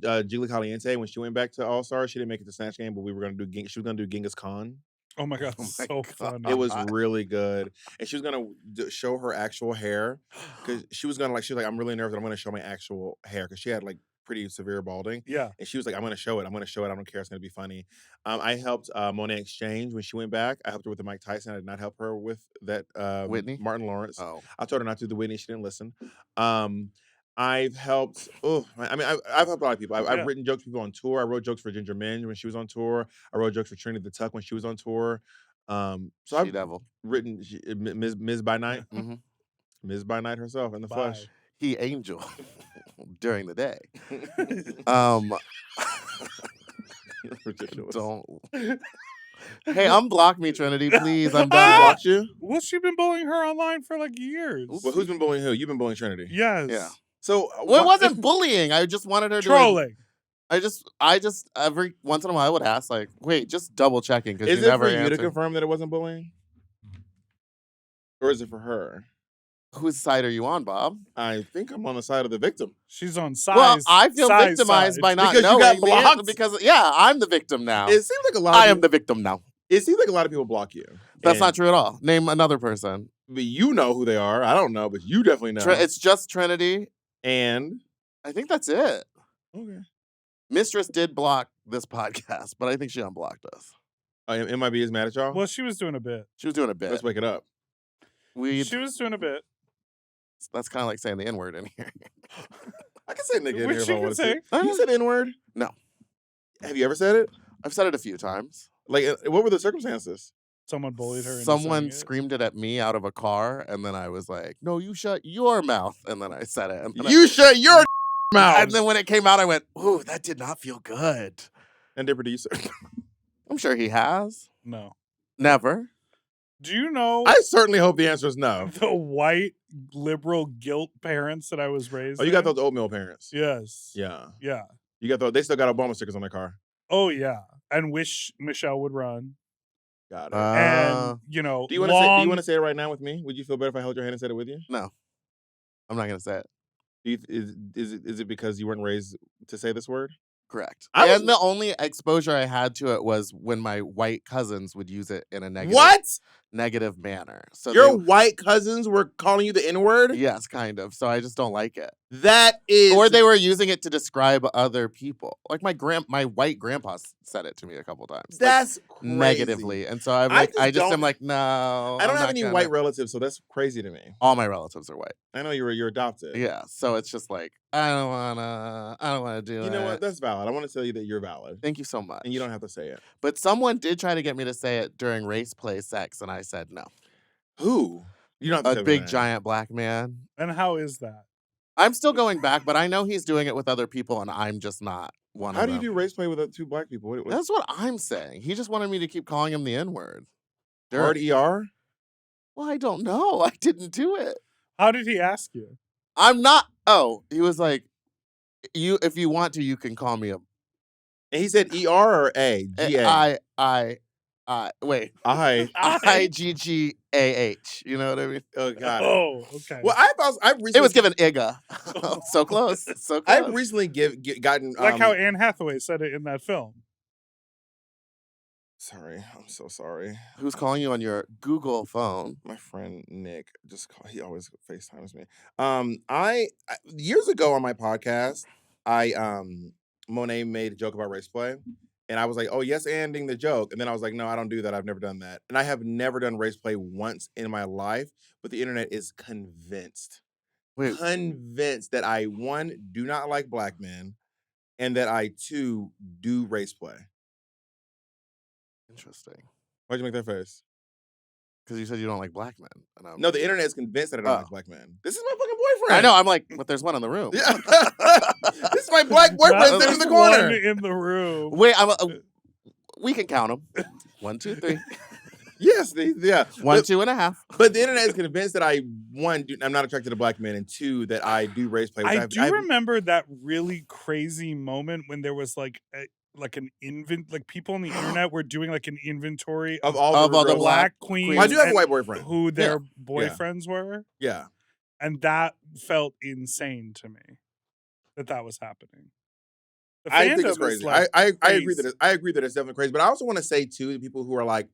[SPEAKER 5] Jiggly Caliente when she went back to All Stars. She didn't make it to Snatch Game, but she was gonna do Genghis Khan.
[SPEAKER 2] Oh my god,
[SPEAKER 1] Oh my
[SPEAKER 2] so
[SPEAKER 1] God.
[SPEAKER 2] funny.
[SPEAKER 5] It was really good, and she was gonna show her actual hair because she was like I'm really nervous. I'm gonna show my actual hair because she had like pretty severe balding.
[SPEAKER 2] Yeah.
[SPEAKER 5] And she was like, I'm gonna show it. I don't care. It's gonna be funny. I helped Monét X Change when she went back. I helped her with the Mike Tyson. I did not help her with that
[SPEAKER 1] Whitney?
[SPEAKER 5] Martin Lawrence.
[SPEAKER 1] Oh.
[SPEAKER 5] I told her not to do the Whitney. She didn't listen. I've helped. I've helped a lot of people. I've written jokes for people on tour. I wrote jokes for Ginger Minge when she was on tour. I wrote jokes for Trinity The Tuck when she was on tour. So I've
[SPEAKER 1] Devil.
[SPEAKER 5] written Ms. By Night,
[SPEAKER 1] Mhm.
[SPEAKER 5] Ms. By Night herself in the flesh.
[SPEAKER 1] He angel during the day.
[SPEAKER 5] Ridiculous.
[SPEAKER 1] Don't. Hey, unblock me, Trinity, please. I'm
[SPEAKER 5] She
[SPEAKER 1] done.
[SPEAKER 5] blocked you?
[SPEAKER 2] Well, she's been bullying her online for like years.
[SPEAKER 5] Well, who's been bullying who? You've been bullying Trinity.
[SPEAKER 2] Yes.
[SPEAKER 1] Yeah.
[SPEAKER 5] So
[SPEAKER 1] Well, it wasn't bullying. I just wanted her to.
[SPEAKER 2] Trolling.
[SPEAKER 1] I just every once in a while I would ask, like, wait, just double checking because
[SPEAKER 5] Is
[SPEAKER 1] you
[SPEAKER 5] it
[SPEAKER 1] never
[SPEAKER 5] for you to
[SPEAKER 1] answered.
[SPEAKER 5] confirm that it wasn't bullying, or is it for her?
[SPEAKER 1] Whose side are you on, Bob?
[SPEAKER 5] I think I'm on the side of the victim.
[SPEAKER 2] She's on size.
[SPEAKER 1] Well, I feel
[SPEAKER 2] size
[SPEAKER 1] victimized
[SPEAKER 2] side.
[SPEAKER 1] by not
[SPEAKER 5] Because you
[SPEAKER 1] knowing
[SPEAKER 5] got blocked?
[SPEAKER 1] because I'm the victim now.
[SPEAKER 5] It seems like a lot.
[SPEAKER 1] I
[SPEAKER 5] Of
[SPEAKER 1] am the victim now.
[SPEAKER 5] It seems like a lot of people block you.
[SPEAKER 1] That's
[SPEAKER 5] And-
[SPEAKER 1] not true at all. Name another person.
[SPEAKER 5] But you know who they are. I don't know, but you definitely know.
[SPEAKER 1] It's just Trinity.
[SPEAKER 5] And
[SPEAKER 1] I think that's it.
[SPEAKER 5] okay,
[SPEAKER 1] Mistress did block this podcast, but I think she unblocked us.
[SPEAKER 5] MIB is mad at y'all.
[SPEAKER 2] Well, she was doing a bit.
[SPEAKER 1] She was doing a bit.
[SPEAKER 5] Let's wake it up.
[SPEAKER 2] She was doing a bit.
[SPEAKER 1] That's kind of like saying the N-word in here.
[SPEAKER 5] I can say nigga in
[SPEAKER 2] Which
[SPEAKER 5] here if
[SPEAKER 2] you
[SPEAKER 5] I
[SPEAKER 2] can
[SPEAKER 5] want to
[SPEAKER 2] say.
[SPEAKER 5] say. You said N-word?
[SPEAKER 1] No.
[SPEAKER 5] Have you ever said it?
[SPEAKER 1] I've said it a few times.
[SPEAKER 5] Like, what were the circumstances?
[SPEAKER 2] Someone bullied her. Into
[SPEAKER 1] Someone
[SPEAKER 2] saying it.
[SPEAKER 1] screamed it at me out of a car, and then I was like, "No, you shut your mouth." And then I said it. And then
[SPEAKER 5] You shut your mouth.
[SPEAKER 1] And then when it came out, I went, "Ooh, that did not feel good."
[SPEAKER 5] And Dipper, do you say?
[SPEAKER 1] I'm sure he has.
[SPEAKER 2] No.
[SPEAKER 1] Never.
[SPEAKER 2] Do you know
[SPEAKER 5] I certainly hope the answer is no.
[SPEAKER 2] the white liberal guilt parents that I was raised?
[SPEAKER 5] Oh, you got
[SPEAKER 2] in?
[SPEAKER 5] those oatmeal parents.
[SPEAKER 2] Yes.
[SPEAKER 5] Yeah.
[SPEAKER 2] Yeah.
[SPEAKER 5] You got those. They still got Obama stickers on their car.
[SPEAKER 2] Oh yeah. And wish Michelle would run.
[SPEAKER 5] Got it.
[SPEAKER 2] And you know,
[SPEAKER 5] do you want to say it right now with me? Would you feel better if I held your hand and said it with you?
[SPEAKER 1] No, I'm not gonna say it.
[SPEAKER 5] Is it because you weren't raised to say this word?
[SPEAKER 1] Correct.
[SPEAKER 5] I was-
[SPEAKER 1] And the only exposure I had to it was when my white cousins would use it in a negative manner. So
[SPEAKER 5] Your white cousins were calling you the N-word?
[SPEAKER 1] yes, kind of. So I just don't like it.
[SPEAKER 5] That is...
[SPEAKER 1] Or they were using it to describe other people. Like my white grandpa said it to me a couple times.
[SPEAKER 5] That's
[SPEAKER 1] like,
[SPEAKER 5] crazy.
[SPEAKER 1] negatively. And so I just am like, no.
[SPEAKER 5] I don't
[SPEAKER 1] I'm
[SPEAKER 5] have
[SPEAKER 1] not
[SPEAKER 5] any
[SPEAKER 1] gonna.
[SPEAKER 5] white relatives, so that's crazy to me.
[SPEAKER 1] All my relatives are white.
[SPEAKER 5] I know you're adopted.
[SPEAKER 1] Yeah. So it's just like, I don't wanna do it.
[SPEAKER 5] You know what? That's valid. I want to tell you that you're valid.
[SPEAKER 1] Thank you so much.
[SPEAKER 5] And you don't have to say it.
[SPEAKER 1] But someone did try to get me to say it during race play sex, and I said no.
[SPEAKER 5] Who? You don't have to
[SPEAKER 1] A
[SPEAKER 5] say
[SPEAKER 1] big
[SPEAKER 5] that.
[SPEAKER 1] giant black man.
[SPEAKER 2] And how is that?
[SPEAKER 1] I'm still going back, but I know he's doing it with other people, and I'm just not one
[SPEAKER 5] How
[SPEAKER 1] of
[SPEAKER 5] do you
[SPEAKER 1] them.
[SPEAKER 5] do race play with two black people? What,
[SPEAKER 1] That's what I'm saying. He just wanted me to keep calling him the N-word.
[SPEAKER 5] hard ER?
[SPEAKER 1] Well, I don't know. I didn't do it.
[SPEAKER 2] How did he ask you?
[SPEAKER 1] I'm not. Oh, he was like, if you want to, you can call me a.
[SPEAKER 5] And he said ER or A? G-A?
[SPEAKER 1] Wait.
[SPEAKER 5] I.
[SPEAKER 1] IGGAH. You know what I mean?
[SPEAKER 5] Oh, got it.
[SPEAKER 2] Oh, okay.
[SPEAKER 5] Well, I've recently...
[SPEAKER 1] It was given IGA. So close. So close.
[SPEAKER 5] I've recently gotten...
[SPEAKER 2] like how Anne Hathaway said it in that film.
[SPEAKER 5] Sorry. I'm so sorry.
[SPEAKER 1] Who's calling you on your Google phone?
[SPEAKER 5] My friend Nick he always FaceTimes me. I years ago on my podcast, Monet made a joke about race play. And I was like, oh, yes, ending the joke. And then I was like, no, I don't do that. I've never done that. And I have never done race play once in my life, but the internet is convinced that I, one, do not like black men, and that I, two, do race play.
[SPEAKER 1] Interesting.
[SPEAKER 5] Why'd you make that face?
[SPEAKER 1] Because you said you don't like black men. And I'm
[SPEAKER 5] No, the internet is convinced that I don't like black men. This is my fucking boyfriend.
[SPEAKER 1] I know. I'm like, but there's one in the room.
[SPEAKER 5] Yeah. This is my black boyfriend sitting in the corner.
[SPEAKER 2] One in the room.
[SPEAKER 1] Wait, we can count them. 1, 2, 3.
[SPEAKER 5] Yes, yeah.
[SPEAKER 1] 1,
[SPEAKER 5] But-
[SPEAKER 1] 2.5.
[SPEAKER 5] But the internet is convinced that I, one, I'm not attracted to black men, and two, that I do race play.
[SPEAKER 2] I do remember that really crazy moment when there was like like an like people on the internet were doing like an inventory
[SPEAKER 5] Of
[SPEAKER 2] of
[SPEAKER 5] all the
[SPEAKER 2] the
[SPEAKER 5] girls.
[SPEAKER 2] black queens.
[SPEAKER 5] Well, I do have a
[SPEAKER 2] and
[SPEAKER 5] white boyfriend.
[SPEAKER 2] who their boyfriends were,
[SPEAKER 5] Yeah.
[SPEAKER 2] and that felt insane to me that was happening. The
[SPEAKER 5] I think
[SPEAKER 2] fandom
[SPEAKER 5] it's
[SPEAKER 2] is,
[SPEAKER 5] crazy.
[SPEAKER 2] like,
[SPEAKER 5] I agree
[SPEAKER 2] crazy.
[SPEAKER 5] that I agree that it's definitely crazy. But I also want to say too, the people who are like,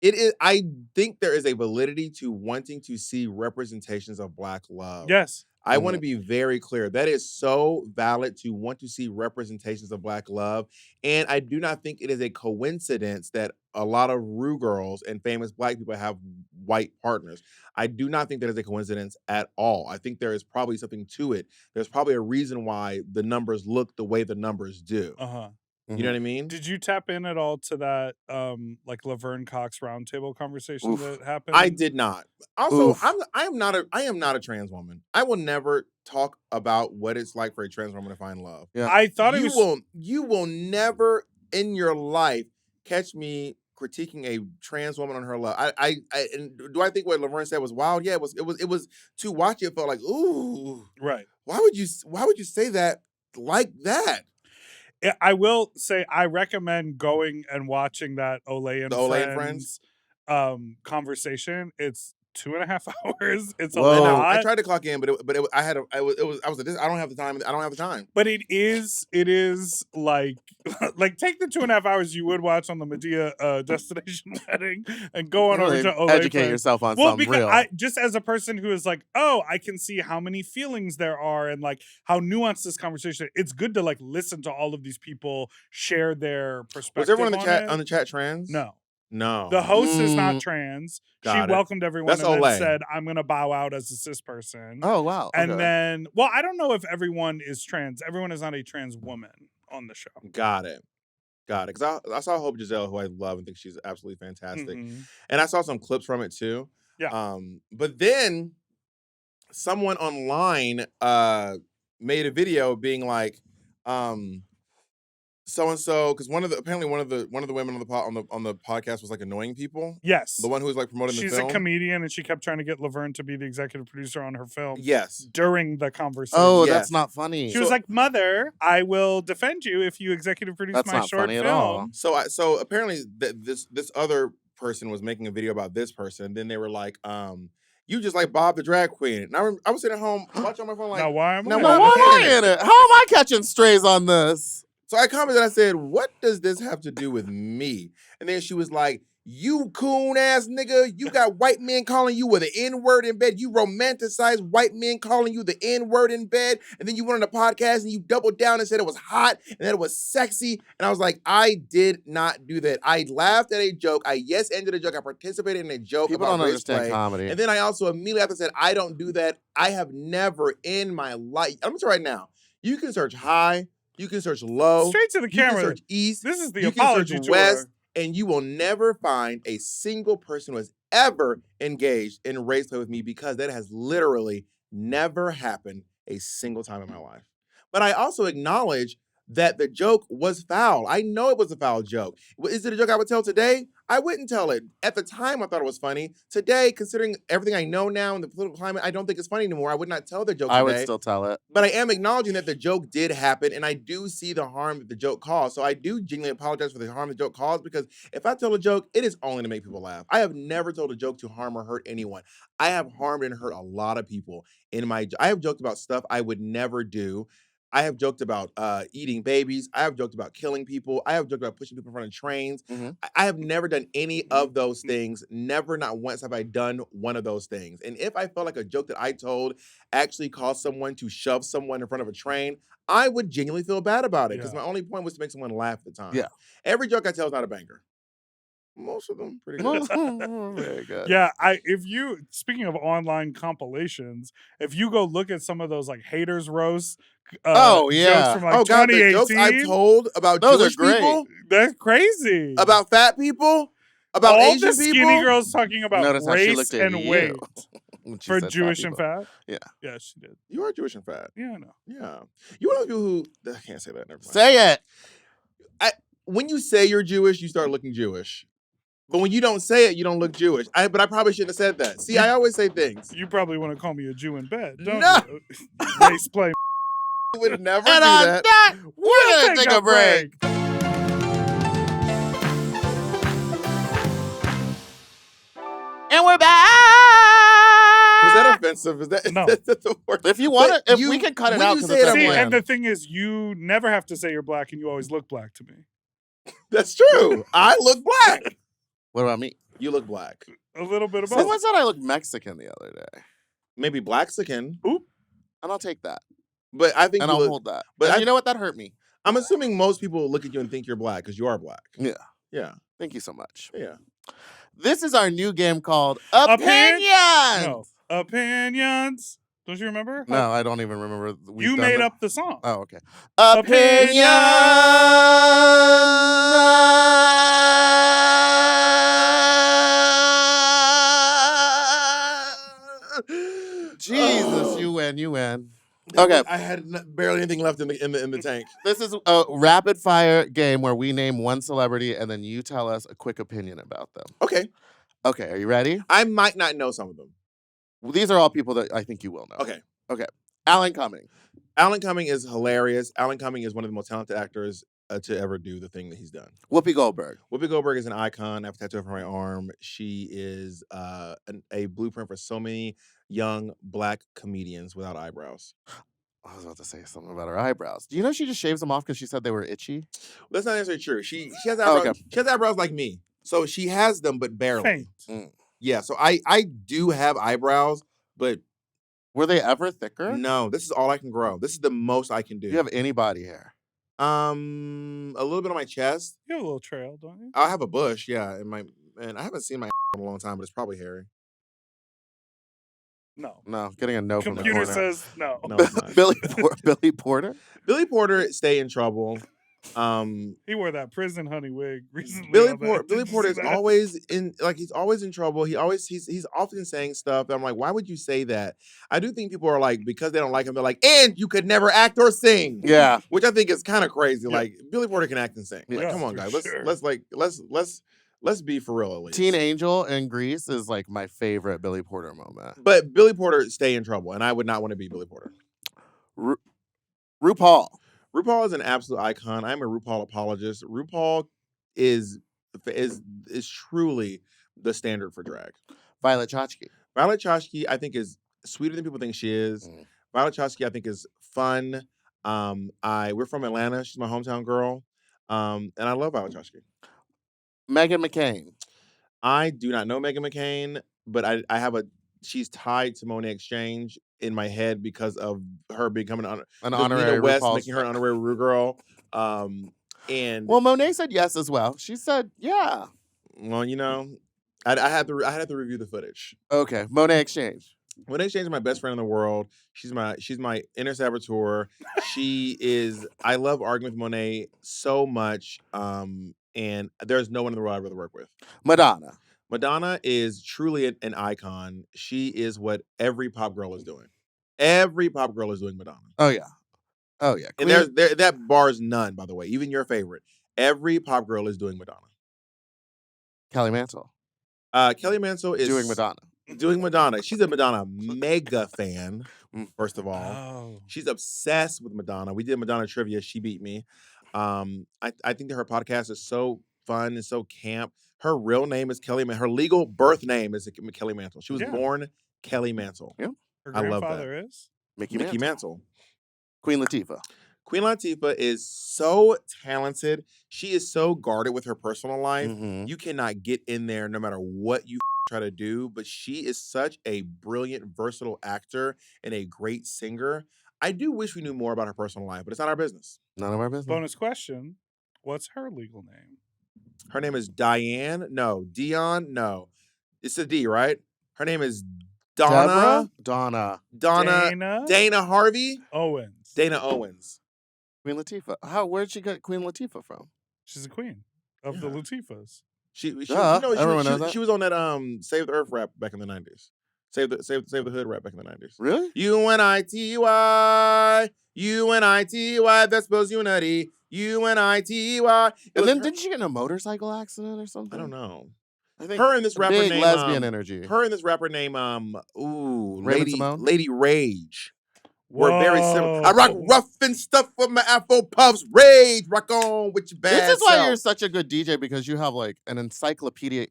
[SPEAKER 5] it is. I think there is a validity to wanting to see representations of Black love.
[SPEAKER 2] Yes.
[SPEAKER 5] I want to be very clear. That is so valid to want to see representations of Black love. And I do not think it is a coincidence that a lot of Rue girls and famous Black people have white partners. I do not think that is a coincidence at all. I think there is probably something to it. There's probably a reason why the numbers look the way the numbers do.
[SPEAKER 2] Uh-huh.
[SPEAKER 5] You know what I mean?
[SPEAKER 2] Did you tap in at all to that like Laverne Cox roundtable conversation that happened?
[SPEAKER 5] I did not. Also, I am not a trans woman. I will never talk about what it's like for a trans woman to find love.
[SPEAKER 1] Yeah.
[SPEAKER 2] I thought
[SPEAKER 5] you will never in your life catch me critiquing a trans woman on her love. And do I think what Laverne said was wild? Yeah, it was to watch it felt like, ooh.
[SPEAKER 2] Right.
[SPEAKER 5] Why would you say that like that?
[SPEAKER 2] I will say I recommend going and watching that Olay and Friends conversation. It's 2.5 hours. It's a lot.
[SPEAKER 5] I tried to clock in, but I was like, I don't have the time. I don't have the time.
[SPEAKER 2] But it is like take the 2.5 hours you would watch on the Medea Destination Wedding and go on over to Olay
[SPEAKER 1] educate
[SPEAKER 2] Friends.
[SPEAKER 1] yourself on something real.
[SPEAKER 2] Just as a person who is like, oh, I can see how many feelings there are and like how nuanced this conversation. It's good to like listen to all of these people share their perspective.
[SPEAKER 5] Was everyone on the chat trans?
[SPEAKER 2] No. The host is not trans. She welcomed everyone and then said, I'm going to bow out as a cis person.
[SPEAKER 1] Oh, wow. Okay.
[SPEAKER 2] And then, well, I don't know if everyone is trans. Everyone is not a trans woman on the show.
[SPEAKER 5] Got it. Because I saw Hope Giselle, who I love and think she's absolutely fantastic.
[SPEAKER 2] Mm-hmm.
[SPEAKER 5] And I saw some clips from it too.
[SPEAKER 2] Yeah.
[SPEAKER 5] But then someone online made a video being like, so and so, because apparently one of the women on the podcast was like annoying people.
[SPEAKER 2] Yes,
[SPEAKER 5] the one who was like promoting the film.
[SPEAKER 2] She's a comedian, and she kept trying to get Laverne to be the executive producer on her film.
[SPEAKER 5] Yes,
[SPEAKER 2] during the conversation.
[SPEAKER 1] Oh, yes. That's not funny.
[SPEAKER 2] She was like, "Mother, I will defend you if you executive produce my short film." At all.
[SPEAKER 5] So apparently this other person was making a video about this person. Then they were like, you just like Bob the drag queen. And I was sitting at home watching on my phone like,
[SPEAKER 2] now why am
[SPEAKER 1] I in it? How am I catching strays on this?
[SPEAKER 5] So I commented, I said, what does this have to do with me? And then she was like, you coon ass nigga, you got white men calling you with an N-word in bed. You romanticize white men calling you the N-word in bed. And then you went on the podcast and you doubled down and said it was hot and that it was sexy. And I was like, I did not do that. I laughed at a joke. I ended a joke. I participated in a joke.
[SPEAKER 1] People don't understand comedy.
[SPEAKER 5] And then I also immediately after said, I don't do that. I have never in my life. I'm going to say right now, you can search high. You can search low.
[SPEAKER 2] Straight to the camera.
[SPEAKER 5] You can search east.
[SPEAKER 2] This is the
[SPEAKER 5] you
[SPEAKER 2] apology
[SPEAKER 5] can search
[SPEAKER 2] tour.
[SPEAKER 5] west, and you will never find a single person who has ever engaged in race play with me because that has literally never happened a single time in my life. But I also acknowledge that the joke was foul. I know it was a foul joke. Is it a joke I would tell today? I wouldn't tell it. At the time, I thought it was funny. Today, considering everything I know now in the political climate, I don't think it's funny anymore. I would not tell the joke today.
[SPEAKER 1] I would still tell it.
[SPEAKER 5] But I am acknowledging that the joke did happen, and I do see the harm that the joke caused. So I do genuinely apologize for the harm the joke caused, because if I tell a joke, it is only to make people laugh. I have never told a joke to harm or hurt anyone. I have harmed and hurt a lot of people. I have joked about stuff I would never do. I have joked about eating babies. I have joked about killing people. I have joked about pushing people in front of trains. Mm-hmm. I have never done any of those things. Never, not once have I done one of those things. And if I felt like a joke that I told actually caused someone to shove someone in front of a train, I would genuinely feel bad about it, because my only point was to make someone laugh at the time.
[SPEAKER 1] Yeah.
[SPEAKER 5] Every joke I tell is not a banger. Most of them pretty good.
[SPEAKER 1] Very good.
[SPEAKER 2] Yeah, speaking of online compilations, if you go look at some of those like haters roast jokes from like 2018,
[SPEAKER 5] the jokes I've told about
[SPEAKER 1] those
[SPEAKER 5] Jewish
[SPEAKER 1] are great.
[SPEAKER 5] people,
[SPEAKER 2] that's crazy.
[SPEAKER 5] About fat people, about
[SPEAKER 2] all
[SPEAKER 5] Asian
[SPEAKER 2] the skinny
[SPEAKER 5] people.
[SPEAKER 2] Girls talking about
[SPEAKER 1] Notice how she
[SPEAKER 2] race
[SPEAKER 1] looked at
[SPEAKER 2] and
[SPEAKER 1] you
[SPEAKER 2] weight for
[SPEAKER 1] said
[SPEAKER 2] Jewish
[SPEAKER 1] fat
[SPEAKER 2] and fat.
[SPEAKER 1] Yeah,
[SPEAKER 2] she did.
[SPEAKER 5] You are Jewish and fat.
[SPEAKER 2] Yeah, I know.
[SPEAKER 5] Yeah, you one of those people who I can't say that. Never mind.
[SPEAKER 1] Say it.
[SPEAKER 5] When you say you're Jewish, you start looking Jewish. But when you don't say it, you don't look Jewish. But I probably shouldn't have said that. See, I always say things.
[SPEAKER 2] You probably want to call me a Jew in bed, don't
[SPEAKER 5] No.
[SPEAKER 2] you? Race play.
[SPEAKER 5] You would never
[SPEAKER 1] And
[SPEAKER 5] do
[SPEAKER 1] on
[SPEAKER 5] that.
[SPEAKER 1] that, we're going to take a break. And we're back.
[SPEAKER 5] Was that offensive? Is that
[SPEAKER 2] No.
[SPEAKER 5] that's the word?
[SPEAKER 1] If you want
[SPEAKER 5] But
[SPEAKER 1] to, if
[SPEAKER 5] you-
[SPEAKER 1] we can cut it
[SPEAKER 5] when
[SPEAKER 1] out
[SPEAKER 5] you
[SPEAKER 1] because
[SPEAKER 5] say
[SPEAKER 1] it's
[SPEAKER 5] it, I'm
[SPEAKER 2] See,
[SPEAKER 5] like-
[SPEAKER 2] and the thing is, you never have to say you're black, and you always look black to me.
[SPEAKER 5] That's true. I look black.
[SPEAKER 1] What about me?
[SPEAKER 5] You look black.
[SPEAKER 2] A little bit of both.
[SPEAKER 1] Someone said I look Mexican the other day,
[SPEAKER 5] Maybe Blaxican,
[SPEAKER 1] and I'll take that,
[SPEAKER 5] but I think
[SPEAKER 1] and
[SPEAKER 5] you
[SPEAKER 1] I'll
[SPEAKER 5] look.
[SPEAKER 1] hold that.
[SPEAKER 5] but
[SPEAKER 1] But
[SPEAKER 5] I-
[SPEAKER 1] you know what? That hurt me.
[SPEAKER 5] I'm assuming most people look at you and think you're black because you are black.
[SPEAKER 1] Yeah.
[SPEAKER 5] Yeah.
[SPEAKER 1] Thank you so much.
[SPEAKER 5] Yeah.
[SPEAKER 1] This is our new game called
[SPEAKER 2] Opinion-
[SPEAKER 1] Opinions.
[SPEAKER 2] No. Opinions. Don't you remember?
[SPEAKER 1] No, I don't even remember. We've
[SPEAKER 2] You
[SPEAKER 1] done
[SPEAKER 2] made
[SPEAKER 1] it.
[SPEAKER 2] up the song.
[SPEAKER 1] Oh, okay.
[SPEAKER 5] Opinions.
[SPEAKER 1] Jesus, you win. You win. Okay.
[SPEAKER 5] I had barely anything left in the tank.
[SPEAKER 1] This is a rapid fire game where we name one celebrity and then you tell us a quick opinion about them.
[SPEAKER 5] Okay.
[SPEAKER 1] Okay, are you ready?
[SPEAKER 5] I might not know some of them.
[SPEAKER 1] These are all people that I think you will know.
[SPEAKER 5] Okay.
[SPEAKER 1] Alan Cumming.
[SPEAKER 5] Alan Cumming is hilarious. Alan Cumming is one of the most talented actors to ever do the thing that he's done.
[SPEAKER 1] Whoopi Goldberg.
[SPEAKER 5] Whoopi Goldberg is an icon. I have a tattoo over my arm. She is a blueprint for so many young black comedians without eyebrows.
[SPEAKER 1] I was about to say something about her eyebrows. Do you know she just shaves them off because she said they were itchy?
[SPEAKER 5] That's not necessarily true. She has eyebrows.
[SPEAKER 1] Okay.
[SPEAKER 5] She has eyebrows like me. So she has them, but barely.
[SPEAKER 2] Faint.
[SPEAKER 5] Yeah. So I do have eyebrows, but
[SPEAKER 1] Were they ever thicker?
[SPEAKER 5] no, this is all I can grow. This is the most I can do.
[SPEAKER 1] Do you have any body hair?
[SPEAKER 5] a little bit on my chest.
[SPEAKER 2] You have a little trail, don't you?
[SPEAKER 5] I have a bush, yeah, and I haven't seen my in a long time, but it's probably hairy.
[SPEAKER 2] No.
[SPEAKER 1] No, getting a no from the
[SPEAKER 2] Computer
[SPEAKER 1] corner.
[SPEAKER 2] says no.
[SPEAKER 5] No, it's not.
[SPEAKER 1] Billy Porter?
[SPEAKER 5] Billy Porter, stay in trouble.
[SPEAKER 2] He wore that prison honey wig recently.
[SPEAKER 5] Billy
[SPEAKER 2] on that.
[SPEAKER 5] Porter,
[SPEAKER 2] Did you see
[SPEAKER 5] is
[SPEAKER 2] that?
[SPEAKER 5] always he's always in trouble. He's often saying stuff that I'm like, why would you say that? I do think people are like, because they don't like him, they're like, and you could never act or sing.
[SPEAKER 1] Yeah.
[SPEAKER 5] Which I think is kind of crazy.
[SPEAKER 2] Yeah.
[SPEAKER 5] Like Billy Porter can act and sing. Like,
[SPEAKER 2] Yeah,
[SPEAKER 5] come on,
[SPEAKER 2] for
[SPEAKER 5] guys.
[SPEAKER 2] sure.
[SPEAKER 5] Let's be for real at least.
[SPEAKER 1] Teen Angel in Grease is like my favorite Billy Porter moment.
[SPEAKER 5] But Billy Porter stay in trouble, and I would not want to be Billy Porter.
[SPEAKER 1] RuPaul.
[SPEAKER 5] RuPaul is an absolute icon. I'm a RuPaul apologist. RuPaul is truly the standard for drag.
[SPEAKER 1] Violet Chachki.
[SPEAKER 5] Violet Chachki, I think, is sweeter than people think she is.
[SPEAKER 1] Mm.
[SPEAKER 5] Violet Chachki, I think, is fun. We're from Atlanta. She's my hometown girl. And I love Violet Chachki.
[SPEAKER 1] Meghan McCain.
[SPEAKER 5] I do not know Meghan McCain, but I have she's tied to Monét X Change in my head because of her becoming
[SPEAKER 1] An
[SPEAKER 5] Nina
[SPEAKER 1] honorary
[SPEAKER 5] West,
[SPEAKER 1] RuPaul's
[SPEAKER 5] making her an honorary Ru girl. And
[SPEAKER 1] Well, Monet said yes as well. She said, yeah.
[SPEAKER 5] well, you know, I had to review the footage.
[SPEAKER 1] Okay. Monet X Change.
[SPEAKER 5] Monét X Change is my best friend in the world. She's my inner saboteur. I love arguing with Monet so much. And there's no one in the world I'd rather work with.
[SPEAKER 1] Madonna.
[SPEAKER 5] Madonna is truly an icon. She is what every pop girl is doing. Every pop girl is doing Madonna.
[SPEAKER 1] Oh, yeah. Oh, yeah.
[SPEAKER 5] And that bars none, by the way. Even your favorite. Every pop girl is doing Madonna.
[SPEAKER 1] Kelly Mansell.
[SPEAKER 5] Kelly Mansell is
[SPEAKER 1] Doing Madonna.
[SPEAKER 5] Doing Madonna. She's a Madonna mega fan, first of all.
[SPEAKER 2] Oh.
[SPEAKER 5] She's obsessed with Madonna. We did Madonna trivia. She beat me. I think that her podcast is so fun and so camp. Her real name is Kelly. Her legal birth name is Kelly Mansell. She was born Kelly Mansell.
[SPEAKER 1] Yeah.
[SPEAKER 2] Her
[SPEAKER 5] I love that.
[SPEAKER 2] grandfather is?
[SPEAKER 1] Mickey
[SPEAKER 5] Mickey
[SPEAKER 1] Mantle.
[SPEAKER 5] Mansell.
[SPEAKER 1] Queen Latifah.
[SPEAKER 5] Queen Latifah is so talented. She is so guarded with her personal life.
[SPEAKER 1] Mhm.
[SPEAKER 5] You cannot get in there no matter what you try to do, but she is such a brilliant, versatile actor and a great singer. I do wish we knew more about her personal life, but it's not our business.
[SPEAKER 1] None of our business.
[SPEAKER 2] Bonus question. What's her legal name?
[SPEAKER 5] Her name is Diane. No. Dion. No. It's a D, right? Her name is Donna.
[SPEAKER 1] Deborah?
[SPEAKER 2] Dana
[SPEAKER 5] Dana Harvey.
[SPEAKER 2] Owens.
[SPEAKER 5] Dana Owens.
[SPEAKER 1] Queen Latifah. Where'd she get Queen Latifah from?
[SPEAKER 2] She's a queen of the
[SPEAKER 5] Yeah.
[SPEAKER 2] Latifahs.
[SPEAKER 5] She
[SPEAKER 1] Everyone knows that.
[SPEAKER 5] she was on that Save the Earth rap back in the 90s. Save the Hood rap back in the 90s.
[SPEAKER 1] Really?
[SPEAKER 5] UNITY. UNITY. That spells unity. UNITY.
[SPEAKER 1] And then didn't she get in a motorcycle accident or something?
[SPEAKER 5] I don't know.
[SPEAKER 1] I think
[SPEAKER 5] Her and this rapper
[SPEAKER 1] big
[SPEAKER 5] named
[SPEAKER 1] lesbian energy.
[SPEAKER 5] Her and this rapper named
[SPEAKER 1] Raven Simone?
[SPEAKER 5] Lady Rage. We're very similar. I
[SPEAKER 2] Whoa.
[SPEAKER 5] rock rough and stuff with my Afro puffs. Rage, rock on with your bad
[SPEAKER 1] This is why
[SPEAKER 5] self.
[SPEAKER 1] you're such a good DJ because you have like an encyclopedia.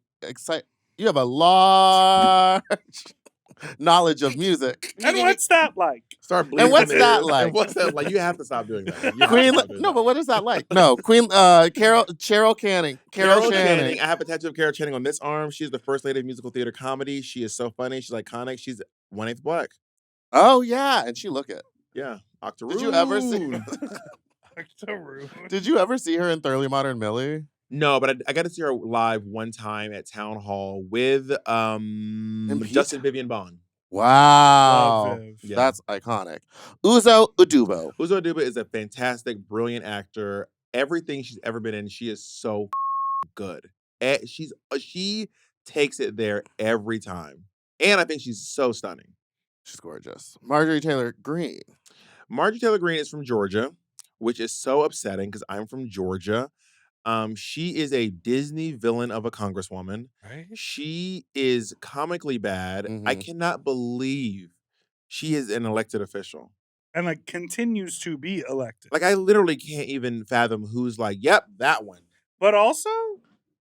[SPEAKER 1] You have a large knowledge of music.
[SPEAKER 2] And what's that like?
[SPEAKER 5] Start bleeding.
[SPEAKER 1] And what's
[SPEAKER 5] in
[SPEAKER 1] that
[SPEAKER 5] ears.
[SPEAKER 1] like?
[SPEAKER 5] And what's that like? You have to stop doing that. You have
[SPEAKER 1] Queen,
[SPEAKER 5] to stop doing
[SPEAKER 1] no,
[SPEAKER 5] that.
[SPEAKER 1] but what is that like? No, Queen, Carol Channing.
[SPEAKER 5] I have a tattoo of Carol Channing on this arm. She's the first lady of musical theater comedy. She is so funny. She's iconic. She's 1/8 black.
[SPEAKER 1] Oh yeah, and she look it.
[SPEAKER 5] Yeah. Octoroon.
[SPEAKER 1] Did you ever see? Did you ever see her in Thoroughly Modern Millie?
[SPEAKER 5] No, but I got to see her live one time at Town Hall with Justin Vivian Bond.
[SPEAKER 1] Wow,
[SPEAKER 2] Love Viv.
[SPEAKER 5] Yeah.
[SPEAKER 1] that's iconic. Uzo Aduba.
[SPEAKER 5] Uzo Aduba is a fantastic, brilliant actor. Everything she's ever been in, she is so good. She takes it there every time, and I think she's so stunning.
[SPEAKER 1] She's gorgeous. Marjorie Taylor Greene.
[SPEAKER 5] Marjorie Taylor Greene is from Georgia, which is so upsetting because I'm from Georgia. She is a Disney villain of a congresswoman.
[SPEAKER 2] Right?
[SPEAKER 5] She is comically bad. I
[SPEAKER 1] Mhm.
[SPEAKER 5] cannot believe she is an elected official.
[SPEAKER 2] And like continues to be elected.
[SPEAKER 5] Like, I literally can't even fathom who's like, yep, that one.
[SPEAKER 2] But also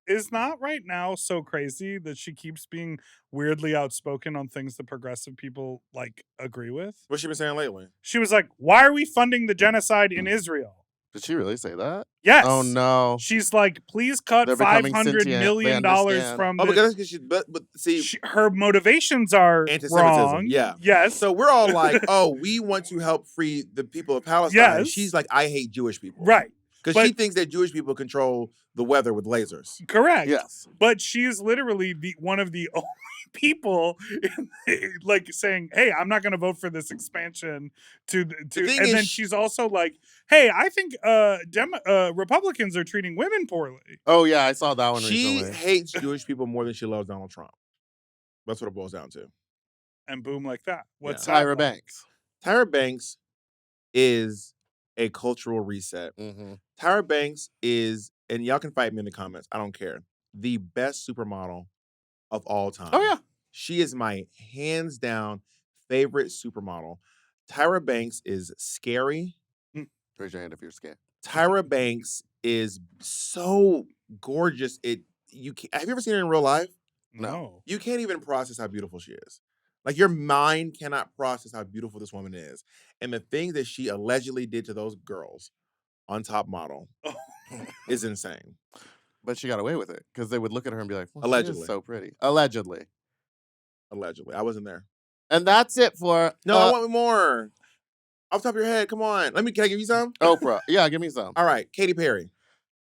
[SPEAKER 2] is not right now so crazy that she keeps being weirdly outspoken on things that progressive people like agree with.
[SPEAKER 5] What's she been saying lately?
[SPEAKER 2] She was like, "Why are we funding the genocide in Israel?"
[SPEAKER 1] Did she really say that?
[SPEAKER 2] Yes.
[SPEAKER 1] Oh no.
[SPEAKER 2] She's like, "Please cut
[SPEAKER 1] They're becoming
[SPEAKER 2] $500
[SPEAKER 1] sentient.
[SPEAKER 2] million
[SPEAKER 1] They understand.
[SPEAKER 2] from
[SPEAKER 5] Oh,
[SPEAKER 2] the."
[SPEAKER 5] because she, but see,
[SPEAKER 2] Her motivations are
[SPEAKER 5] anti-Semitism.
[SPEAKER 2] wrong.
[SPEAKER 5] Yeah.
[SPEAKER 2] Yes.
[SPEAKER 5] So we're all like, oh, we want to help free the people of Palestine.
[SPEAKER 2] Yes.
[SPEAKER 5] She's like, I hate Jewish people.
[SPEAKER 2] Right.
[SPEAKER 5] Because
[SPEAKER 2] But-
[SPEAKER 5] she thinks that Jewish people control the weather with lasers.
[SPEAKER 2] Correct.
[SPEAKER 1] Yes.
[SPEAKER 2] But she's literally one of the only people like saying, "Hey, I'm not going to vote for this expansion."
[SPEAKER 5] thing
[SPEAKER 2] And
[SPEAKER 5] is,
[SPEAKER 2] then she's also like, "Hey, I think Republicans are treating women poorly."
[SPEAKER 1] Oh yeah, I saw that one
[SPEAKER 5] She
[SPEAKER 1] recently.
[SPEAKER 5] hates Jewish people more than she loves Donald Trump. That's what it boils down to.
[SPEAKER 2] And boom, like that. What's
[SPEAKER 1] Tyra
[SPEAKER 2] that like?
[SPEAKER 1] Banks.
[SPEAKER 5] Tyra Banks is a cultural reset.
[SPEAKER 1] Mm-hmm.
[SPEAKER 5] Tyra Banks is, and y'all can fight me in the comments, I don't care, the best supermodel of all time.
[SPEAKER 1] Oh yeah.
[SPEAKER 5] She is my hands down favorite supermodel. Tyra Banks is scary.
[SPEAKER 1] Raise your hand if you're scared.
[SPEAKER 5] Tyra Banks is so gorgeous. Have you ever seen her in real life?
[SPEAKER 2] No.
[SPEAKER 5] You can't even process how beautiful she is. Like, your mind cannot process how beautiful this woman is. And the things that she allegedly did to those girls on Top Model is insane.
[SPEAKER 1] But she got away with it because they would look at her and be like, well,
[SPEAKER 5] Allegedly.
[SPEAKER 1] she is so pretty. Allegedly.
[SPEAKER 5] Allegedly. I wasn't there.
[SPEAKER 1] And that's it for
[SPEAKER 5] No, I want more. Off the top of your head, come on. Can I give you some?
[SPEAKER 1] Oprah. Yeah, give me some.
[SPEAKER 5] All right, Katy Perry.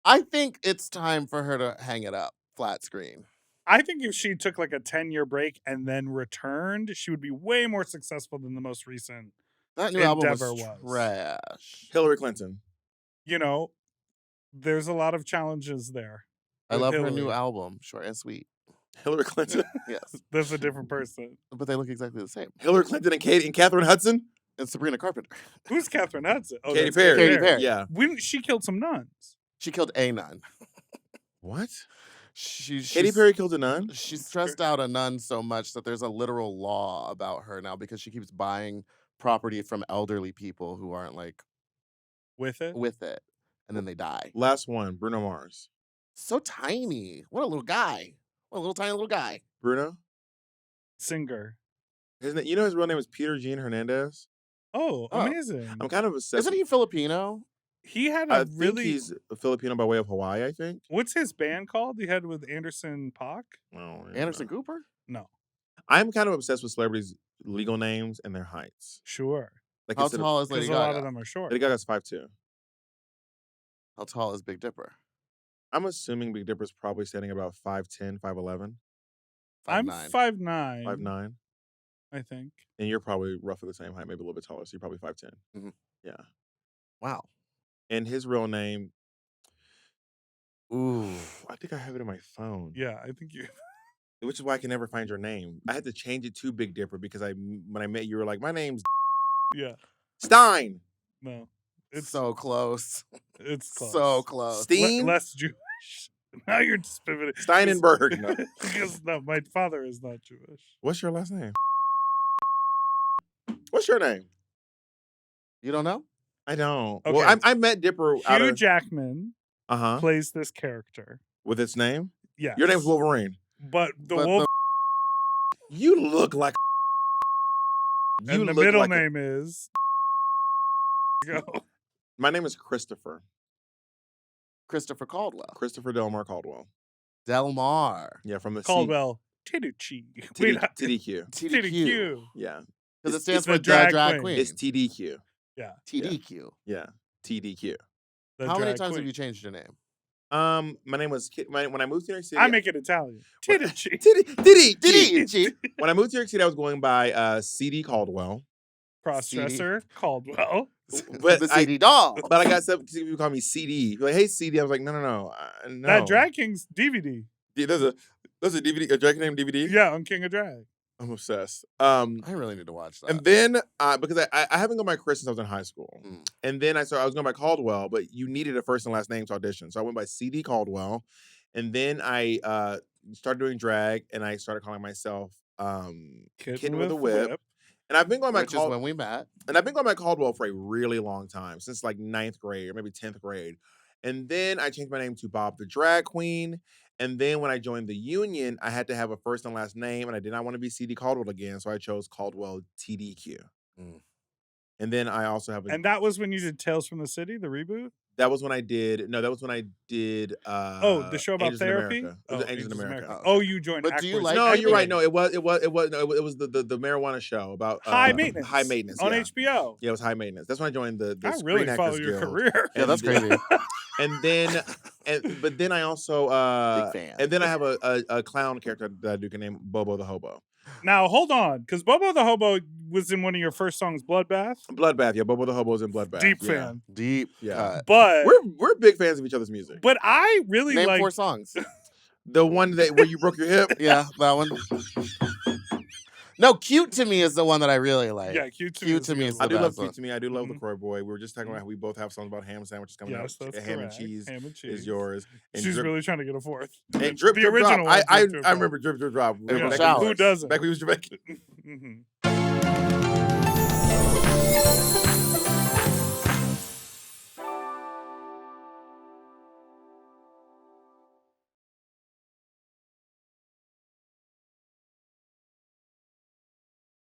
[SPEAKER 1] I think it's time for her to hang it up flat screen.
[SPEAKER 2] I think if she took like a 10-year break and then returned, she would be way more successful than the most recent.
[SPEAKER 1] That new album
[SPEAKER 2] Endeavor
[SPEAKER 1] was
[SPEAKER 2] was.
[SPEAKER 1] trash.
[SPEAKER 5] Hillary Clinton.
[SPEAKER 2] You know, there's a lot of challenges there.
[SPEAKER 1] I
[SPEAKER 2] with
[SPEAKER 1] love her new
[SPEAKER 2] Hillary.
[SPEAKER 1] album, short and sweet.
[SPEAKER 5] Hillary Clinton.
[SPEAKER 1] Yes,
[SPEAKER 2] That's a different person.
[SPEAKER 1] but they look exactly the same.
[SPEAKER 5] Hillary Clinton and Catherine Hudson.
[SPEAKER 1] And Sabrina Carpenter.
[SPEAKER 2] Who's Catherine Hudson? Oh,
[SPEAKER 5] Katy
[SPEAKER 2] that's
[SPEAKER 5] Perry.
[SPEAKER 1] Katy Perry.
[SPEAKER 5] Yeah.
[SPEAKER 2] She killed some nuns.
[SPEAKER 1] She killed a nun.
[SPEAKER 5] What?
[SPEAKER 1] Katy
[SPEAKER 5] Katy Perry killed a nun?
[SPEAKER 1] She stressed out a nun so much that there's a literal law about her now because she keeps buying property from elderly people who aren't like
[SPEAKER 2] With it?
[SPEAKER 1] with it, and then they die.
[SPEAKER 5] Last one, Bruno Mars.
[SPEAKER 1] So tiny. What a little guy. What a little tiny little guy.
[SPEAKER 5] Bruno?
[SPEAKER 2] Singer.
[SPEAKER 5] His name, you know his real name is Peter Jean Hernandez?
[SPEAKER 2] Oh,
[SPEAKER 1] Oh.
[SPEAKER 2] amazing.
[SPEAKER 5] I'm kind of obsessed.
[SPEAKER 1] Isn't he Filipino?
[SPEAKER 2] He had
[SPEAKER 5] I
[SPEAKER 2] a
[SPEAKER 5] think
[SPEAKER 2] really.
[SPEAKER 5] he's Filipino by way of Hawaii, I think.
[SPEAKER 2] What's his band called? He had with Anderson Paak?
[SPEAKER 5] Oh,
[SPEAKER 1] Anderson Cooper?
[SPEAKER 2] No.
[SPEAKER 5] I'm kind of obsessed with celebrities' legal names and their heights.
[SPEAKER 2] Sure.
[SPEAKER 5] Like,
[SPEAKER 1] How
[SPEAKER 5] instead of-
[SPEAKER 1] tall is
[SPEAKER 2] Because
[SPEAKER 1] Lady
[SPEAKER 2] a lot
[SPEAKER 1] Gaga?
[SPEAKER 2] of them are short.
[SPEAKER 5] Lady Gaga's 5'2".
[SPEAKER 1] How tall is Big Dipper?
[SPEAKER 5] I'm assuming Big Dipper's probably standing about 5'10", 5'11",
[SPEAKER 2] I'm
[SPEAKER 1] 5'9".
[SPEAKER 2] 5'9",
[SPEAKER 5] 5'9".
[SPEAKER 2] I think.
[SPEAKER 5] And you're probably roughly the same height, maybe a little bit taller, so you're probably 5'10".
[SPEAKER 1] Mhm.
[SPEAKER 5] Yeah.
[SPEAKER 1] Wow.
[SPEAKER 5] And his real name,
[SPEAKER 1] Ooh.
[SPEAKER 5] I think I have it in my phone.
[SPEAKER 2] Yeah, I think you.
[SPEAKER 5] Which is why I can never find your name. I had to change it to Big Dipper because when I met you, you were like, my name's
[SPEAKER 2] Yeah.
[SPEAKER 5] Stein.
[SPEAKER 2] No.
[SPEAKER 1] It's so close.
[SPEAKER 2] It's close.
[SPEAKER 1] So close.
[SPEAKER 5] Steen?
[SPEAKER 2] Less Jewish. Now you're just pivoting.
[SPEAKER 5] Steinenberg. No.
[SPEAKER 2] Because no, my father is not Jewish.
[SPEAKER 5] What's your last name? What's your name?
[SPEAKER 1] You don't know?
[SPEAKER 5] I don't.
[SPEAKER 2] Okay.
[SPEAKER 5] Well, I met Dipper out
[SPEAKER 2] Hugh
[SPEAKER 5] of...
[SPEAKER 2] Jackman
[SPEAKER 5] Uh-huh.
[SPEAKER 2] plays this character.
[SPEAKER 5] With its name?
[SPEAKER 2] Yeah.
[SPEAKER 5] Your name's Wolverine.
[SPEAKER 2] But the
[SPEAKER 1] But
[SPEAKER 2] wolf
[SPEAKER 5] You look like.
[SPEAKER 2] and the middle name is. Go.
[SPEAKER 5] My name is Christopher.
[SPEAKER 1] Christopher Caldwell.
[SPEAKER 5] Christopher Delmar Caldwell.
[SPEAKER 1] Delmar.
[SPEAKER 5] Yeah, from the
[SPEAKER 2] Caldwell. Tiduchi.
[SPEAKER 5] TDQ.
[SPEAKER 2] TDQ.
[SPEAKER 5] Yeah.
[SPEAKER 1] Because it stands
[SPEAKER 2] the
[SPEAKER 1] for the
[SPEAKER 2] drag
[SPEAKER 1] drag
[SPEAKER 2] queen.
[SPEAKER 1] queen.
[SPEAKER 5] It's TDQ.
[SPEAKER 2] Yeah.
[SPEAKER 1] TDQ.
[SPEAKER 5] Yeah. TDQ.
[SPEAKER 2] The
[SPEAKER 1] How many
[SPEAKER 2] drag
[SPEAKER 1] times
[SPEAKER 2] queen.
[SPEAKER 1] have you changed your name?
[SPEAKER 5] My name was when I moved to New York City.
[SPEAKER 2] I make it Italian. Tiduchi.
[SPEAKER 1] TDQ.
[SPEAKER 5] When I moved to New York City, I was going by CD Caldwell.
[SPEAKER 2] Crossdresser. Caldwell.
[SPEAKER 5] But
[SPEAKER 1] the CD doll.
[SPEAKER 5] But I got some people call me CD. Like, hey CD. I was like, no.
[SPEAKER 2] That Drag King's DVD.
[SPEAKER 5] Yeah, there's a DVD, a Drag King DVD.
[SPEAKER 2] Yeah, on King of Drag.
[SPEAKER 5] I'm obsessed.
[SPEAKER 1] I really need to watch that.
[SPEAKER 5] And then because I haven't gone by Chris since I was in high school,
[SPEAKER 1] Mm.
[SPEAKER 5] and then I was going by Caldwell, but you needed a first and last name to audition, so I went by CD Caldwell, and then I started doing drag, and I started calling myself Kitten with a Whip. And I've been going by
[SPEAKER 1] Which is when we met.
[SPEAKER 5] And I've been going by Caldwell for a really long time, since like 9th grade or maybe 10th grade. And then I changed my name to Bob the Drag Queen. And then when I joined the union, I had to have a first and last name, and I did not want to be CD Caldwell again, so I chose Caldwell TDQ.
[SPEAKER 1] Mm.
[SPEAKER 5] And then I also have
[SPEAKER 2] And that was when you did Tales from the City, the reboot?
[SPEAKER 5] that was when I did
[SPEAKER 2] the show about
[SPEAKER 5] Angels in
[SPEAKER 2] therapy?
[SPEAKER 5] America. It was Angels in America.
[SPEAKER 2] Oh, you joined
[SPEAKER 1] But do you
[SPEAKER 2] Ackwards.
[SPEAKER 1] like-
[SPEAKER 5] No, you're right.
[SPEAKER 1] Acting?
[SPEAKER 5] No, it was the marijuana show about
[SPEAKER 2] High Maintenance.
[SPEAKER 5] High Maintenance
[SPEAKER 2] On
[SPEAKER 5] yeah.
[SPEAKER 2] HBO.
[SPEAKER 5] Yeah, it was High Maintenance. That's when I joined the
[SPEAKER 2] I
[SPEAKER 5] Screen
[SPEAKER 2] really
[SPEAKER 5] Actors
[SPEAKER 2] follow your
[SPEAKER 5] Guild.
[SPEAKER 2] career.
[SPEAKER 1] Yeah, that's
[SPEAKER 5] And-
[SPEAKER 1] crazy.
[SPEAKER 5] And then, but then I also
[SPEAKER 1] Big fan.
[SPEAKER 5] and then I have a clown character that I do named Bobo the Hobo.
[SPEAKER 2] Now, hold on, because Bobo the Hobo was in one of your first songs, Bloodbath.
[SPEAKER 5] Bloodbath, yeah, Bobo the Hobo's in Bloodbath.
[SPEAKER 2] Deep
[SPEAKER 5] yeah.
[SPEAKER 2] fan.
[SPEAKER 1] Deep
[SPEAKER 5] Yeah.
[SPEAKER 1] cut.
[SPEAKER 2] But
[SPEAKER 5] We're big fans of each other's music.
[SPEAKER 2] but I really
[SPEAKER 1] Name
[SPEAKER 2] like
[SPEAKER 1] 4 songs.
[SPEAKER 5] The one that where you broke your hip.
[SPEAKER 1] Yeah, that one. No, Cute to Me is the one that I really like.
[SPEAKER 2] yeah, Cute to
[SPEAKER 1] Cute to Me is
[SPEAKER 5] I
[SPEAKER 1] the
[SPEAKER 5] do love
[SPEAKER 1] best
[SPEAKER 5] Cute
[SPEAKER 1] one.
[SPEAKER 5] to Me. I do love
[SPEAKER 2] Mhm.
[SPEAKER 5] the Croy Boy. We were just talking about how we both have songs about ham sandwiches coming
[SPEAKER 2] Yes,
[SPEAKER 5] out.
[SPEAKER 2] that's
[SPEAKER 5] Ham and
[SPEAKER 2] correct.
[SPEAKER 5] cheese
[SPEAKER 2] Ham and cheese
[SPEAKER 5] is yours. And
[SPEAKER 2] She's
[SPEAKER 5] drip,
[SPEAKER 2] really trying to get a fourth.
[SPEAKER 5] and drip,
[SPEAKER 2] the
[SPEAKER 5] drip,
[SPEAKER 2] original
[SPEAKER 5] drop.
[SPEAKER 2] one,
[SPEAKER 5] I
[SPEAKER 2] Drip, Drip, Drop.
[SPEAKER 5] remember drip, drip, drop.
[SPEAKER 1] April
[SPEAKER 2] Yeah.
[SPEAKER 1] Showers.
[SPEAKER 2] Who doesn't?
[SPEAKER 5] Back when we was Jamaican.
[SPEAKER 2] Mhm.